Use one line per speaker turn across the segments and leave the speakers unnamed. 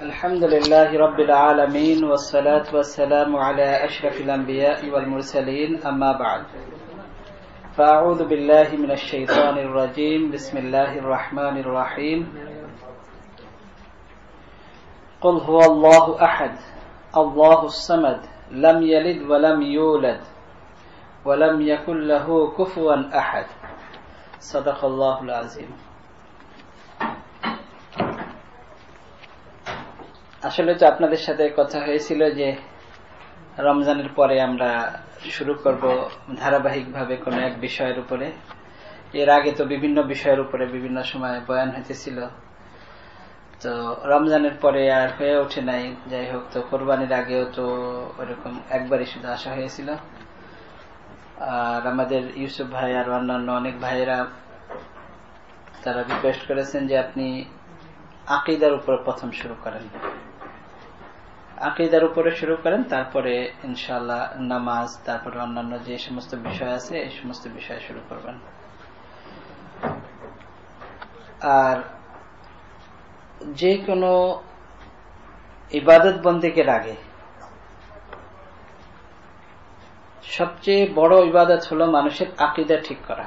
الحمد لله رب العالمين والصلاة والسلام على أشرف الأنبياء والمرسلين أما بعد فأعوذ بالله من الشيطان الرجيم بسم الله الرحمن الرحيم قل هو الله أحد الله الصمد لم يلد ولم يولد ولم يكن له كفوا أحد صدق الله العظيم আসলে তো আপনাদের সাথে কথা হয়েছিল যে রমজানের পরে আমরা শুরু করব ধারাবাহিকভাবে কোনো এক বিষয়ের উপরে। এর আগে তো বিভিন্ন বিষয়ের উপরে বিভিন্ন সময় বয়ান হইতেছিল, তো রমজানের পরে আর হয়ে ওঠে নাই। যাই হোক, তো কোরবানির আগেও তো ওরকম একবারই শুধু আসা হয়েছিল। আর আমাদের ইউসুফ ভাই আর অন্যান্য অনেক ভাইয়েরা তারা রিকোয়েস্ট করেছেন যে আপনি আকীদার উপরে প্রথম শুরু করেন, আকীদার উপরে শুরু করেন, তারপরে ইনশাআল্লাহ নামাজ, তারপরে অন্যান্য যে সমস্ত বিষয় আছে এই সমস্ত বিষয় শুরু করবেন। আর যে কোনো ইবাদত বন্দেগীর আগে সবচেয়ে বড় ইবাদত হলো মানুষের আকীদা ঠিক করা।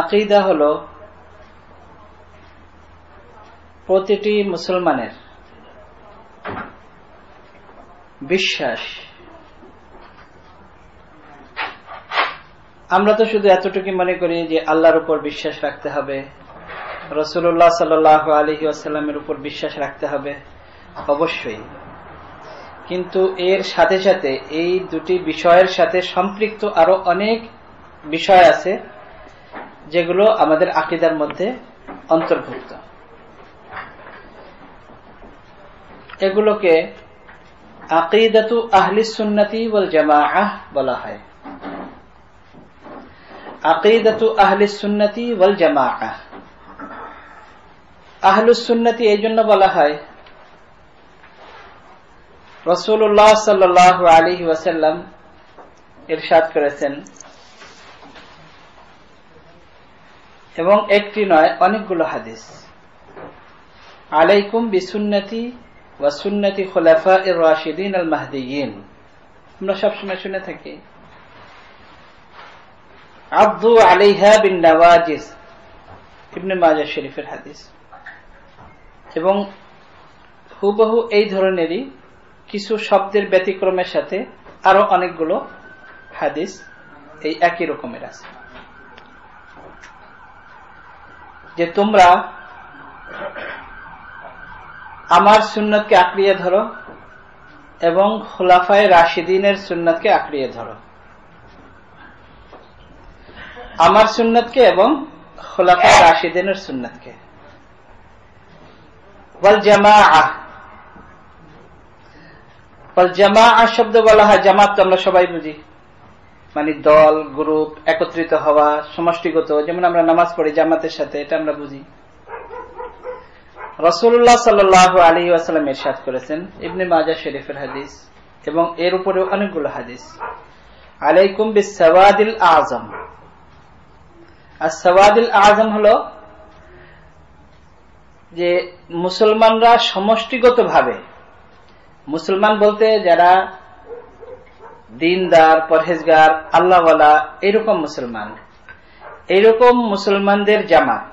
আকীদা হলো প্রতিটি মুসলমানের বিশ্বাস। আমরা তো শুধু এতটুকু মনে করি যে আল্লাহর উপর বিশ্বাস রাখতে হবে, রাসূলুল্লাহ সাল্লাল্লাহু আলাইহি ওয়াসাল্লামের উপর বিশ্বাস রাখতে হবে, অবশ্যই। কিন্তু এর সাথে সাথে এই দুটি বিষয়ের সাথে সম্পৃক্ত আরো অনেক বিষয় আছে যেগুলো আমাদের আকীদার মধ্যে অন্তর্ভুক্ত। এগুলোকে আকিদাতু আহলিস সুন্নতি ওয়াল জামাআহ বলা হয়। আকিদাতু আহলিস সুন্নতি ওয়াল জামাআহ, আহলুস সুন্নতি এই জন্য বলা হয়, রাসূলুল্লাহ সাল্লাল্লাহু আলাইহি ওয়াসাল্লাম ইরশাদ করেছেন, এবং একটি নয় অনেকগুলো হাদিস, আলাইকুম বিসুন্নতি ওয়া সুন্নতি খুলাফায়ে রাশিদিন আল মাহদিয়িন। আমরা সবসময় শুনে থাকি আদু আলাইহা বিন নওয়াজিজ, ইবনে মাজাহ শরীফের হাদিস। এবং হুবহু এই ধরনেরই কিছু শব্দের ব্যতিক্রমের সাথে আরো অনেকগুলো হাদিস এই একই রকমের আছে, যে তোমরা আমার সুন্নতকে আঁকড়িয়ে ধরো এবং খুলাফায়ে রাশিদিনের সুন্নতকে আঁকড়িয়ে ধরো। আমার সুন্নতকে এবং খুলাফায়ে রাশিদিনের সুন্নতকে। ওয়াল জামাআহ, ওয়াল জামাআহ শব্দ বলা হয়, জামাত তো আমরা সবাই বুঝি, মানে দল, গ্রুপ, একত্রিত হওয়া, সমষ্টিগত। যেমন আমরা নামাজ পড়ি জামাতের সাথে, এটা আমরা বুঝি। রাসূলুল্লাহ সাল্লাল্লাহু আলাইহি ওয়াসাল্লাম ইরশাদ করেছেন, ইবনে মাজাহ শরীফের হাদিস এবং এর উপরেও অনেকগুলো হাদিস, আলাইকুম বিসসাওয়াদিল আযম। as-সাওয়াদিল আযম হলো যে মুসলমানরা সমষ্টিগতভাবে, মুসলমান বলতে যারা দিনদার, পরহেজগার, আল্লাহওয়ালা, এরকম মুসলমান, এইরকম মুসলমানদের জামাত।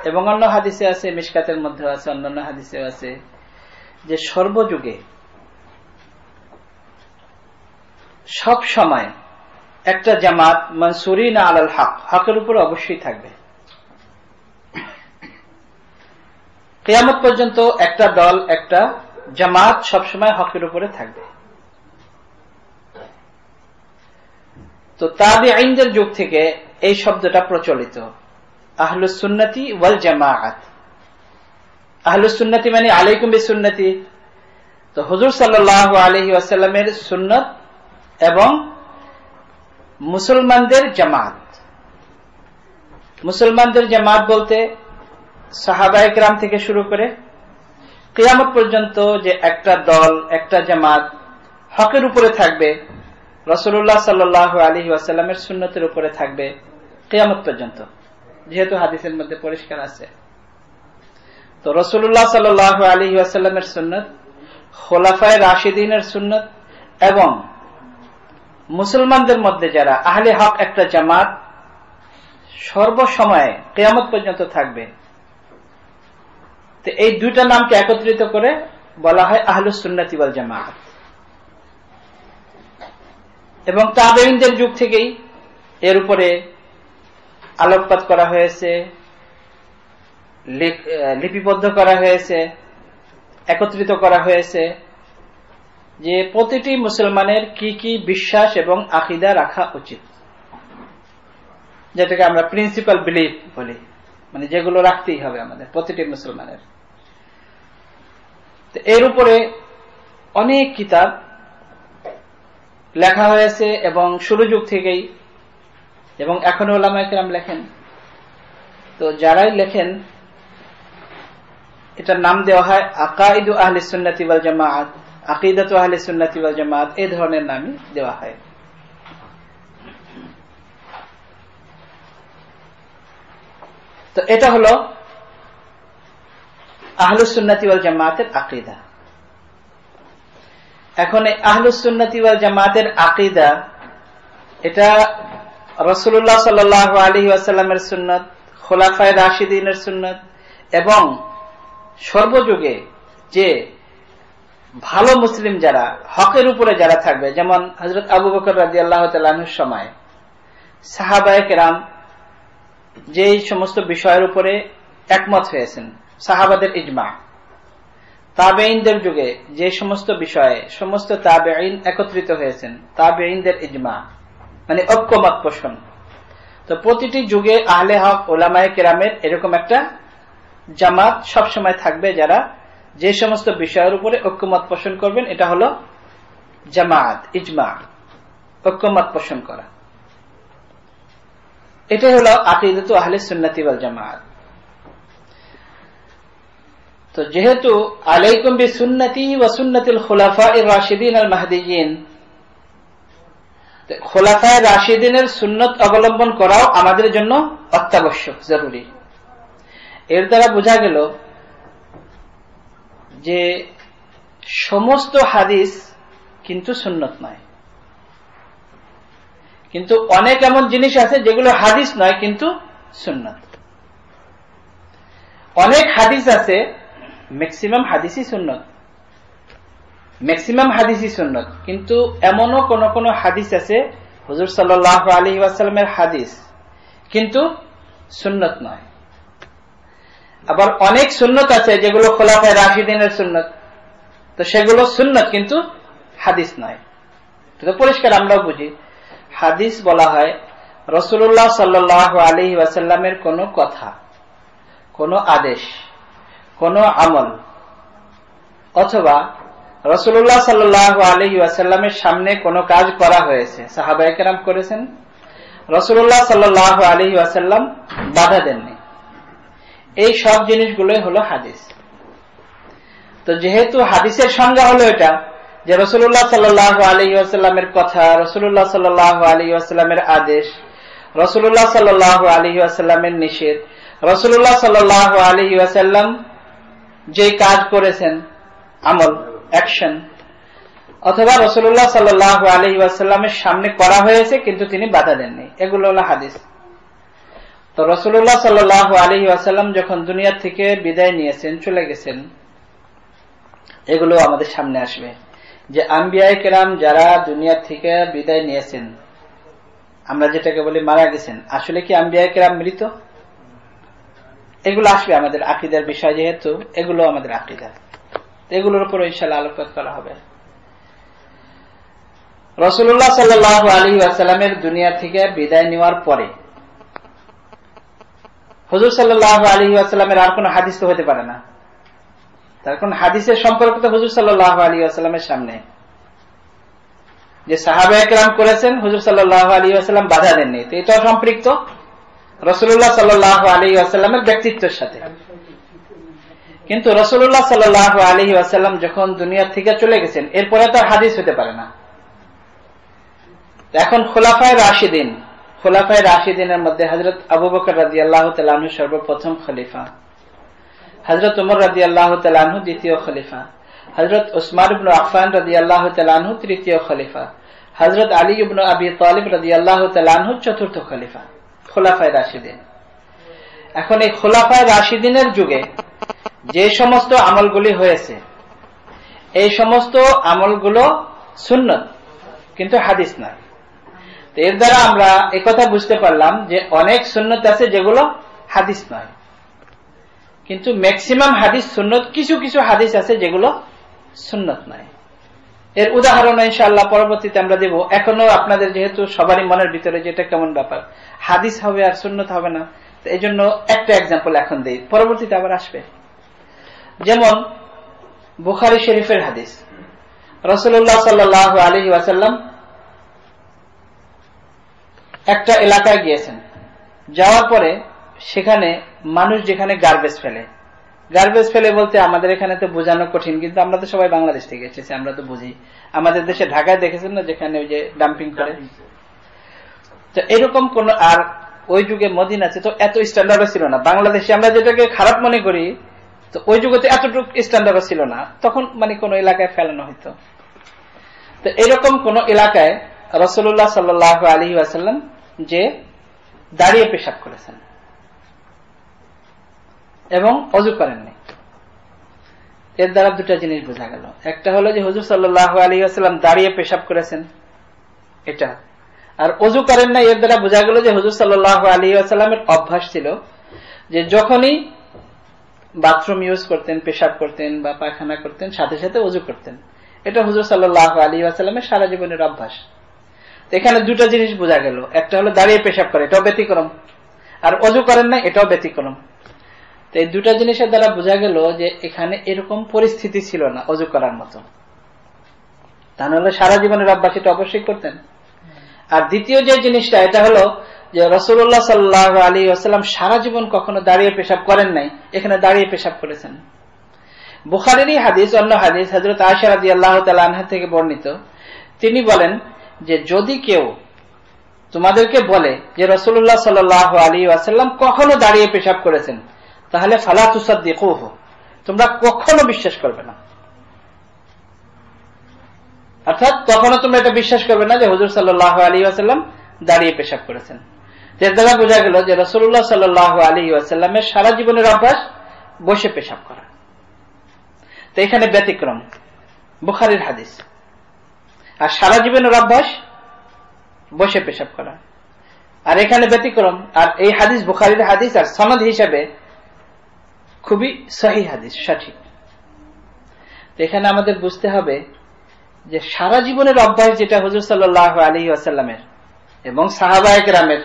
এবং অন্য হাদিসে আছে, মিশকাতের মধ্যে আছে, অন্যান্য হাদিসে আছে, যে সর্বযুগে সব সময় একটা জামাত মানসুরিনা আলাল হক, হকের উপর অবশ্যই থাকবে। কিয়ামত পর্যন্ত একটা দল, একটা জামাত সবসময় হকের উপরে থাকবে। তো তাবিঈনদের যুগ থেকে এই শব্দটা প্রচলিত, আহলুস সুন্নতি ওয়াল জামাআত। আহলুস সুন্নতি মানে আলাইকুম বিসুন্নতি, তো হুজুর সাল্লাল্লাহু আলাইহি ওয়াসাল্লামের সুন্নাত এবং মুসলমানদের জামাত। মুসলমানদের জামাত বলতে সাহাবায়ে কেরাম থেকে শুরু করে কিয়ামত পর্যন্ত যে একটা দল, একটা জামাত হকের উপরে থাকবে, রাসূলুল্লাহ সাল্লাল্লাহু আলাইহি ওয়াসাল্লামের সুন্নতের উপরে থাকবে কিয়ামত পর্যন্ত, যেহেতু হাদিসের মধ্যে পরিষ্কার আছে। তো রাসূলুল্লাহ সাল্লাল্লাহু আলাইহি ওয়াসাল্লামের সুন্নাত, খোলাফায়ে রাশিদিনের সুন্নাত এবং মুসলমানদের মধ্যে যারা আহলে হক একটা জামাত সর্বসময়ে কিয়ামত পর্যন্ত থাকবে, তো এই দুইটা নামকে একত্রিত করে বলা হয় আহলুস সুন্নাতি ওয়াল জামাত। এবং তাবেঈনদের যুগ থেকেই এর উপরে আলোকপাত করা হয়েছে, লিপিবদ্ধ করা হয়েছে, একত্রিত করা হয়েছে যে প্রতিটি মুসলমানের কি কি বিশ্বাস এবং আকীদা রাখা উচিত, যেটাকে আমরা প্রিন্সিপাল বিলিফ বলি, মানে যেগুলো রাখতেই হবে আমাদের প্রতিটি মুসলমানের। এর উপরে অনেক কিতাব লেখা হয়েছে এবং শুরু যুগ থেকেই, এবং এখনো উলামায়ে কেরাম লেখেন। তো যারাই লেখেন এটার নাম দেওয়া হয় আকাইদু আহলিস সুন্নাতি ওয়াল জামাআত, আকিদাতু আহলিস সুন্নাতি ওয়াল জামাআত, এই ধরনের নামই দেওয়া হয়। তো এটা হলো আহলুস সুন্নাতি ওয়াল জামাআতের আকীদা। এখন এই আহলুস সুন্নাতি ওয়াল জামাআতের আকীদা, এটা রাসূলুল্লাহ সাল্লাল্লাহু আলাইহি ওয়াসাল্লামের সুন্নাত, খোলাফায়ে রাশিদিনের সুন্নাত এবং সর্বযুগে যে ভালো মুসলিম যারা হকের উপরে যারা থাকবে, যেমন হযরত আবু বকর রাদিয়াল্লাহু তাআলা আনহুর সময় সাহাবায়ে কেরাম যে সমস্ত বিষয়ের উপরে একমত হয়েছেন, সাহাবাদের ইজমা, তাবেঈনদের যুগে যে সমস্ত বিষয়ে সমস্ত তাবেঈন একত্রিত হয়েছেন, তাবেঈনদের ইজমা মানে ঐক্যমত পোষণ। তো প্রতিটি যুগে আহলে হক উলামায়ে কেরামের এরকম একটা জামাত সবসময় থাকবে, যারা যে সমস্ত বিষয়ের উপরে ঐক্যমত পোষণ করবেন, এটা হলো জামাত, ইজমা, ঐক্যমত পোষণ করা। এটাই হলো আকীদাতু আহলিস সুন্নাতি ওয়াল জামাআত। তো যেহেতু আলাইকুম বিসুন্নতি ওয়া সুন্নাতিল খুলাফায়ে রাশিদিন আল মাহদিয়িন, খোলাফায়ে রাশিদিনের সুন্নাত অবলম্বন করাও আমাদের জন্য অত্যাবশ্যক, জরুরি। এর দ্বারা বোঝা গেল যে সমস্ত হাদিস কিন্তু সুন্নত নয়, কিন্তু অনেক এমন জিনিস আছে যেগুলো হাদিস নয় কিন্তু সুন্নত। অনেক হাদিস আছে, ম্যাক্সিমাম হাদিসই সুন্নত, ম্যাক্সিমাম হাদিসই সুন্নত, কিন্তু এমনও কোন কোন হাদিস আছে হুজুর সাল্লাল্লাহু আলাইহি ওয়াসাল্লামের হাদিস কিন্তু সুন্নত নয়। আবার অনেক সুন্নত আছে যেগুলো খোলাফায়ে রাশিদিনের সুন্নত, তো সেগুলো সুন্নত কিন্তু হাদিস নয়। তো পরিষ্কার আমরাও বুঝি, হাদিস বলা হয় রাসূলুল্লাহ সাল্লাল্লাহু আলাইহি ওয়াসাল্লামের কোন কথা, কোন আদেশ, কোন আমল, অথবা রাসূলুল্লাহ সাল্লাল্লাহু আলাইহি ওয়াসাল্লামের সামনে কোন কাজ করা হয়েছে, সাহাবায়ে কেরাম করেছেন, রাসূলুল্লাহ সাল্লাল্লাহু আলাইহি ওয়াসাল্লাম বাধা দেননি, এই সব জিনিসগুলোই হলো হাদিস। তো যেহেতু হাদিসের সংজ্ঞা হলো এটা যে রাসূলুল্লাহ সাল্লাল্লাহু আলাইহি ওয়াসাল্লামের কথা, রাসূলুল্লাহ সাল্লাল্লাহু আলাইহি ওয়াসাল্লামের আদেশ, রাসূলুল্লাহ সাল্লাল্লাহু আলাইহি ওয়াসাল্লামের নিষেধ, রাসূলুল্লাহ সাল্লাল্লাহু আলাইহি ওয়াসাল্লাম যে কাজ করেছেন, আমল, অ্যাকশন, অথবা রাসূলুল্লাহ সাল্লাল্লাহু আলাইহি ওয়াসাল্লামের সামনে করা হয়েছে কিন্তু তিনি বাধা দেননি, এগুলো হলো হাদিস। তো রাসূলুল্লাহ সাল্লাল্লাহু আলাইহি ওয়াসাল্লাম যখন দুনিয়া থেকে বিদায় নিয়েছেন, চলে গেছেন, এগুলো আমাদের সামনে আসবে যে আম্বিয়ায়ে কেরাম যারা দুনিয়া থেকে বিদায় নিয়েছেন, আমরা যেটাকে বলি মারা গেছেন, আসলে কি আম্বিয়ায়ে কেরাম মৃত? এগুলো আসবে আমাদের আকীদার বিষয়, যেহেতু এগুলো আমাদের আকীদা, এগুলোর উপর ইনশাআল্লাহ আলোকপাত করা হবে। রাসূলুল্লাহ সাল্লাল্লাহু আলাইহি ওয়াসাল্লামের দুনিয়া থেকে বিদায় নেওয়ার পরে হুজুর সাল্লাল্লাহু আলাইহি ওয়াসাল্লামের আর কোনো হাদিস তো হতে পারে না, তার কোন হাদিসের সম্পর্ক তো হুজুর সাল্লাল্লাহু আলাইহি ওয়াসাল্লামের সামনে যে সাহাবায়ে কেরাম করেছেন, হুজুর সাল্লাল্লাহু আলাইহি ওয়াসাল্লাম বাধা দেননি, তো এটা সম্পৃক্ত রাসূলুল্লাহ সাল্লাল্লাহু আলাইহি ওয়াসাল্লামের ব্যক্তিত্বের সাথে। কিন্তু রাসূলুল্লাহ সাল্লাল্লাহু আলাইহি ওয়াসাল্লাম যখন দুনিয়া থেকে চলে গেছেন, এরপরে তো হাদিস হতে পারে না। এখন খোলাফায়ে রাশিদিন, খোলাফায়ে রাশিদিনের মধ্যে হযরত আবু বকর রাদিয়াল্লাহু তাআলা আনহু সর্বপ্রথম খলিফা, হযরত ওমর রাদিয়াল্লাহু তাআলা আনহু দ্বিতীয় খলিফা, হযরত উসমান ইবনে আফফান রাদিয়াল্লাহু তাআলা আনহু তৃতীয় খলিফা, হযরত আলী ইবনে আবি তালিব রাদিয়াল্লাহু তাআলা আনহু চতুর্থ খলিফা, খোলাফায়ে রাশিদিন। এখন এই খোলাফায়ে রাশিদিনের যুগে যে সমস্ত আমলগুলি হয়েছে, এই সমস্ত আমলগুলো সুন্নত, কিন্তু হাদিস নয়। এর দ্বারা আমরা একথা বুঝতে পারলাম যে অনেক সুন্নত আছে যেগুলো হাদিস নয়, কিন্তু ম্যাক্সিমাম হাদিস সুন্নত। কিছু কিছু হাদিস আছে যেগুলো সুন্নত নয়। এর উদাহরণ ইনশাআল্লাহ পরবর্তীতে আমরা দেব। এখনো আপনাদের যেহেতু সবারই মনের ভিতরে যেটা কেমন ব্যাপার, হাদিস হবে আর সুন্নত হবে না, তো এই জন্য একটা এক্সাম্পল এখন দেই, পরবর্তীতে আবার আসবে। যেমন বুখারী শরীফের হাদিস, রাসূলুল্লাহ সাল্লাল্লাহু আলাইহি ওয়াসাল্লাম একটা এলাকায় গিয়েছেন, যাওয়ার পরে সেখানে মানুষ যেখানে গার্বেজ ফেলে বলতে আমাদের এখানে তো বোঝানো কঠিন, কিন্তু আমরা তো সবাই বাংলাদেশ থেকে এসেছি, আমরা তো বুঝি। আমাদের দেশে ঢাকায় দেখেছেন না, যেখানে ওই যে ডাম্পিং করে, তো এরকম কোন, আর ওই যুগে মদিনাতে তো এত স্ট্যান্ডার্ডও ছিল না। বাংলাদেশে আমরা যেটাকে খারাপ মনে করি, তো ওই যুগে তো এতটুকু স্ট্যান্ডার্ডও ছিল না, তখন মানে কোন এলাকায় ফেলানো হইতো। তো এরকম কোন এলাকায় রাসূলুল্লাহ সাল্লাল্লাহু আলাইহি ওয়াসাল্লাম যে দাঁড়িয়ে পেশাব করেছেন এবং ওযু করেননি। এর দ্বারা দুটা জিনিস বোঝা গেল। একটা হলো যে হুজুর সাল্লাল্লাহু আলাইহি ওয়াসাল্লাম দাঁড়িয়ে পেশাব করেছেন, এটা। আর ওযু করেন না, এর দ্বারা বোঝা গেল যে হুজুর সাল্লাল্লাহু আলাইহি ওয়াসাল্লামের অভ্যাস ছিল যে যখনই বাথরুম ইউজ করতেন, পেশাব করতেন বা পায়খানা করতেন, সাথে সাথে ওযু করতেন। এটা হুজুর সাল্লাল্লাহু আলাইহি ওয়াসাল্লামের সারা জীবনের অভ্যাস। এখানে দুটা জিনিস বোঝা গেল। একটা হলো দাঁড়িয়ে পেশাব করে, এটাও ব্যতিক্রম, আর ওযু করেন না, এটাও ব্যতিক্রম। তো এই দুটা জিনিসের দ্বারা বোঝা গেল যে এখানে এরকম পরিস্থিতি ছিল না ওযু করার মতো। তা নাহলে সারা জীবনের অভ্যাস এটা অবশ্যই করতেন। আর দ্বিতীয় যে জিনিসটা, এটা হলো যে রাসূলুল্লাহ সাল্লাল্লাহু আলাইহি ওয়াসাল্লাম সারা জীবন কখনো দাঁড়িয়ে পেশাব করেন নাই, এখানে দাঁড়িয়ে পেশাব করেছেন। বুখারীরই হাদিস, অন্য হাদিস হযরত আয়েশা রাদিয়াল্লাহু তাআলা আনহা থেকে বর্ণিত, তিনি বলেন যে যদি কেউ তোমাদেরকে বলে যে রাসূলুল্লাহ সাল্লাল্লাহু আলাইহি ওয়াসাল্লাম কখনো দাঁড়িয়ে পেশাব করেছেন, তাহলে ফালা তুসাদ্দিকুহু, তোমরা কখনো বিশ্বাস করবে না। অর্থাৎ কখনো তোমরা এটা বিশ্বাস করবে না যে হুজুর সাল্লাল্লাহু আলাইহি ওয়াসাল্লাম দাঁড়িয়ে পেশাব করেছেন। এর দ্বারা বোঝা গেল যে রাসূলুল্লাহ সাল্লাল্লাহু আলাইহি ওয়াসাল্লামের সারা জীবনের অভ্যাস বসে পেশাব করা। তো এখানে ব্যতিক্রম বুখারীর হাদিস, আর সারা জীবনের অভ্যাস বসে পেশাব করা। আর এখানে ব্যতিক্রম, আর এই হাদিস বুখারীর হাদিস, আর সনদ হিসাবে খুবই সহিহ হাদিস, সঠিক। তো এখানে আমাদের বুঝতে হবে যে সারা জীবনের অভ্যাস যেটা হুজুর সাল্লাল্লাহু আলাইহি ওয়াসাল্লামের এবং সাহাবায়ে কেরামের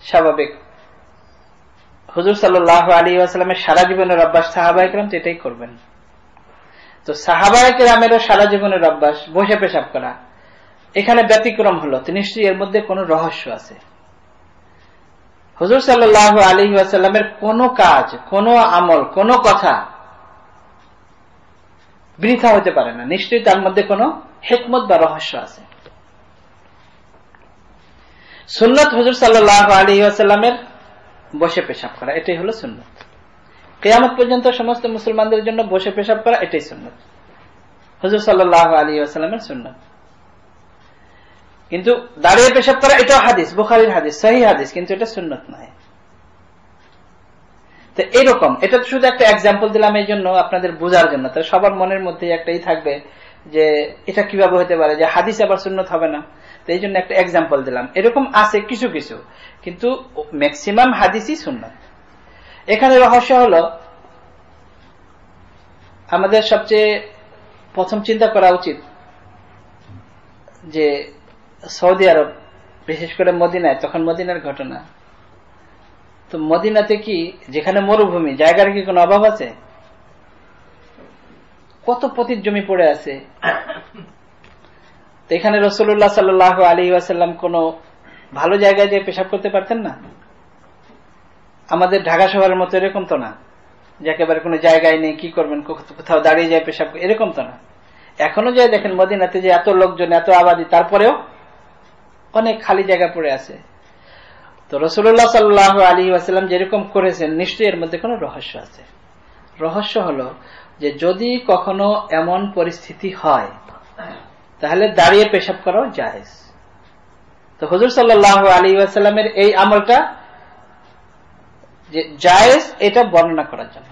স্বাভাবিক, হুজুর সাল্লাল্লাহু আলাইহি ওয়াসাল্লামের সারা জীবনের অভ্যাস সাহাবায়ে কেরাম তো এটাই করবেন। তো সাহাবায়ে কেরামেরও সারা জীবনের অভ্যাস বসে পেশাব করা, এখানে ব্যতিক্রম হলো, তো নিশ্চয়ই এর মধ্যে কোনো রহস্য আছে। হুজুর সাল্লাল্লাহু আলাইহি ওয়াসাল্লামের কোনো কাজ, কোনো আমল, কোনো কথা বৃথা হতে পারে না, নিশ্চয়ই তার মধ্যে কোনো হিকমত বা রহস্য আছে। সুন্নাত হুজুর সাল্লাল্লাহু আলাইহি ওয়াসাল্লামের বসে পেশাব করা, এটাই হলো সুন্নাত। কিয়ামত পর্যন্ত সমস্ত মুসলমানদের জন্য বসে পেশাব করা এটাই সুন্নাত, হুজুর সাল্লাল্লাহু আলাইহি ওয়াসাল্লামের সুন্নাত। কিন্তু দাঁড়িয়ে পেশাব করা এটাও হাদিস, বুখারীর হাদিস, সহিহ হাদিস, কিন্তু এটা সুন্নাত নয়। তো এরকম, এটা তো শুধু একটা এক্সাম্পল দিলাম এই জন্য আপনাদের বোঝার জন্য। তো সবার মনের মধ্যে একটাই থাকবে যে এটা কিভাবে হতে পারে যে হাদিস আবার সুন্নাত হবে না। তো এই জন্য একটা এক্সাম্পল দিলাম। এরকম আছে কিছু কিছু, কিন্তু ম্যাক্সিমাম হাদিসই সুন্নাত। এখানে রহস্য হলো, আমাদের সবচেয়ে প্রথম চিন্তা করা উচিত যে সৌদি আরব, বিশেষ করে মদিনায়, তখন মদিনার ঘটনা, তো মদিনাতে কি, যেখানে মরুভূমি, জায়গার কি কোনো অভাব আছে? কত পতিত জমি পড়ে আছে। তো এখানে রাসূলুল্লাহ সাল্লাল্লাহু আলাইহি ওয়াসাল্লাম কোনো ভালো জায়গায় যে পেশাব করতে পারতেন না? আমাদের ঢাকা শহরের মতো এরকম তো না যে একেবারে কোনো জায়গায় নেই, কি করবেন, কোথাও দাঁড়িয়ে যায় পেশাব, এরকম তো না। এখনো যে দেখেন মদিনাতে যে এত লোকজন, এত আবাদি, তারপরেও অনেক খালি জায়গা পড়ে আছে। তো রাসূলুল্লাহ সাল্লাল্লাহু আলাইহি ওয়াসাল্লাম যেরকম করেছেন নিশ্চয়ই এর মধ্যে কোনো রহস্য আছে। রহস্য হলো যে যদি কখনো এমন পরিস্থিতি হয় তাহলে দাঁড়িয়ে পেশাব করাও জায়েজ। তো হুজুর সাল্লাল্লাহু আলাইহি ওয়াসাল্লামের এই আমলটা যে জায়েজ এটা বর্ণনা করার জন্য।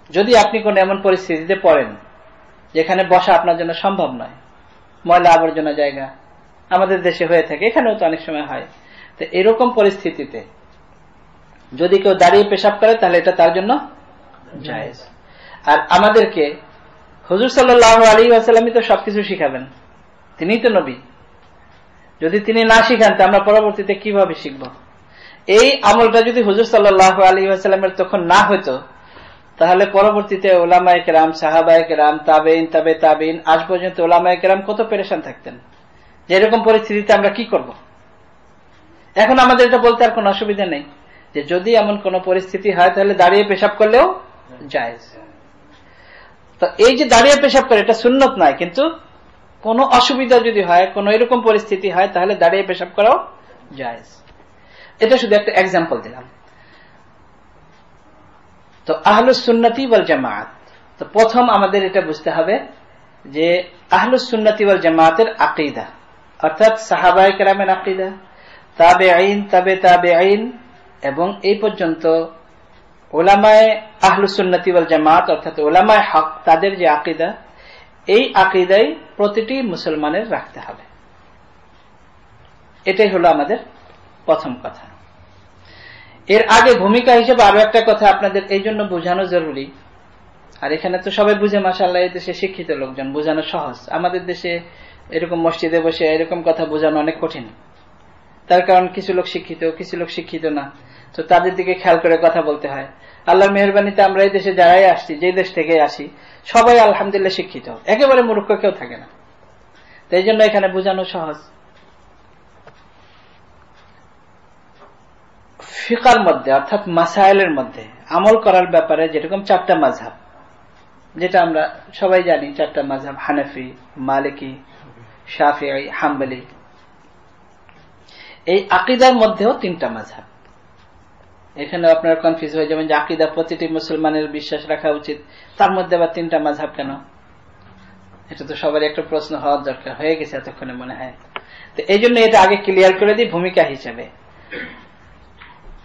যদি আপনি কোন এমন পরিস্থিতিতে পড়েন যেখানে বসা আপনার জন্য সম্ভব নয়, ময়লা আবর্জনা জায়গা আমাদের দেশে হয়ে থাকে, এখানেও তো অনেক সময় হয়, তো এরকম পরিস্থিতিতে যদি কেউ দাঁড়িয়ে পেশাব করে তাহলে এটা তার জন্য জায়েজ। আর আমাদেরকে হুজুর সাল্লাল্লাহু আলাইহি ওয়াসাল্লামই তো সবকিছু শিখাবেন, তিনিই তো নবী। যদি তিনি না শিখান তো আমরা পরবর্তীতে কিভাবে শিখব? এই আমলটা যদি হুজুর সাল্লাল্লাহু আলাইহি ওয়াসাল্লামের তখন না হতো তাহলে পরবর্তীতে উলামায়ে কেরাম, সাহাবায়ে কেরাম, তাবেঈন, তাবে তাবেঈন আজ পর্যন্ত উলামায়ে কেরাম কত পেরেশান থাকতেন যে এরকম পরিস্থিতিতে আমরা কি করব। এখন আমাদের এটা বলতে আর কোনো অসুবিধা নেই যে যদি এমন কোন পরিস্থিতি হয় তাহলে দাঁড়িয়ে পেশাব করলেও জায়েজ। তো এই যে দাঁড়িয়ে পেশাব করে এটা সুন্নত নয়, কিন্তু কোনো অসুবিধা যদি হয়, কোন এরকম পরিস্থিতি হয় তাহলে দাঁড়িয়ে পেশাব করাও জায়েজ। এটা শুধু একটা এক্সাম্পল দিলাম। তো আহলুস সুন্নতি ওয়াল জামাআত, তো প্রথম আমাদের এটা বুঝতে হবে যে আহলুস সুন্নতি ওয়াল জামাআতের আকীদা, অর্থাৎ সাহাবায়ে কেরামের আকীদা, তাবেঈন, তাবে তাবেঈন এবং এই পর্যন্ত উলামায়ে আহলুস সুন্নতি ওয়াল জামাআত অর্থাৎ উলামায়ে হক তাদের যে আকীদা, এই আকীদাই প্রতিটি মুসলমানের রাখতে হবে। এটাই হলো আমাদের প্রথম কথা। এর আগে ভূমিকা হিসেবে আরো একটা কথা আপনাদের এই জন্য বোঝানো জরুরি, আর এখানে তো সবাই বুঝে মাশাআল্লাহ, এই দেশে শিক্ষিত লোকজন, বোঝানো সহজ। আমাদের দেশে এরকম মসজিদে বসে এরকম কথা বোঝানো অনেক কঠিন, তার কারণ কিছু লোক শিক্ষিত, কিছু লোক শিক্ষিত না, তো তাদের দিকে খেয়াল করে কথা বলতে হয়। আল্লাহর মেহেরবানিতে আমরা এই দেশে যারাই আসছি, যে দেশ থেকে আসি, সবাই আলহামদুলিল্লাহ শিক্ষিত, একেবারে মূর্খ কেউ থাকে না। তো এই জন্য এখানে বোঝানো সহজ। ফিকার মধ্যে অর্থাৎ মাসাইলের মধ্যে আমল করার ব্যাপারে যেরকম চারটা মাযহাব, যেটা আমরা সবাই জানি, চারটা মাযহাব, হানাফি, মালিকি, শাফিঈ, হাম্বলি। এই আকীদার মধ্যেও তিনটা মাযহাব। এখানে আপনারা কনফিউজ হয়ে যাবেন যে আকীদা প্রতিটি মুসলমানের বিশ্বাস রাখা উচিত, তার মধ্যে আবার তিনটা মাযহাব কেন? এটা তো সবার একটা প্রশ্ন হওয়ার দরকার, হয়ে গেছে এতক্ষণে মনে হয়। তো এই জন্য এটা আগে ক্লিয়ার করে দিই ভূমিকা হিসেবে।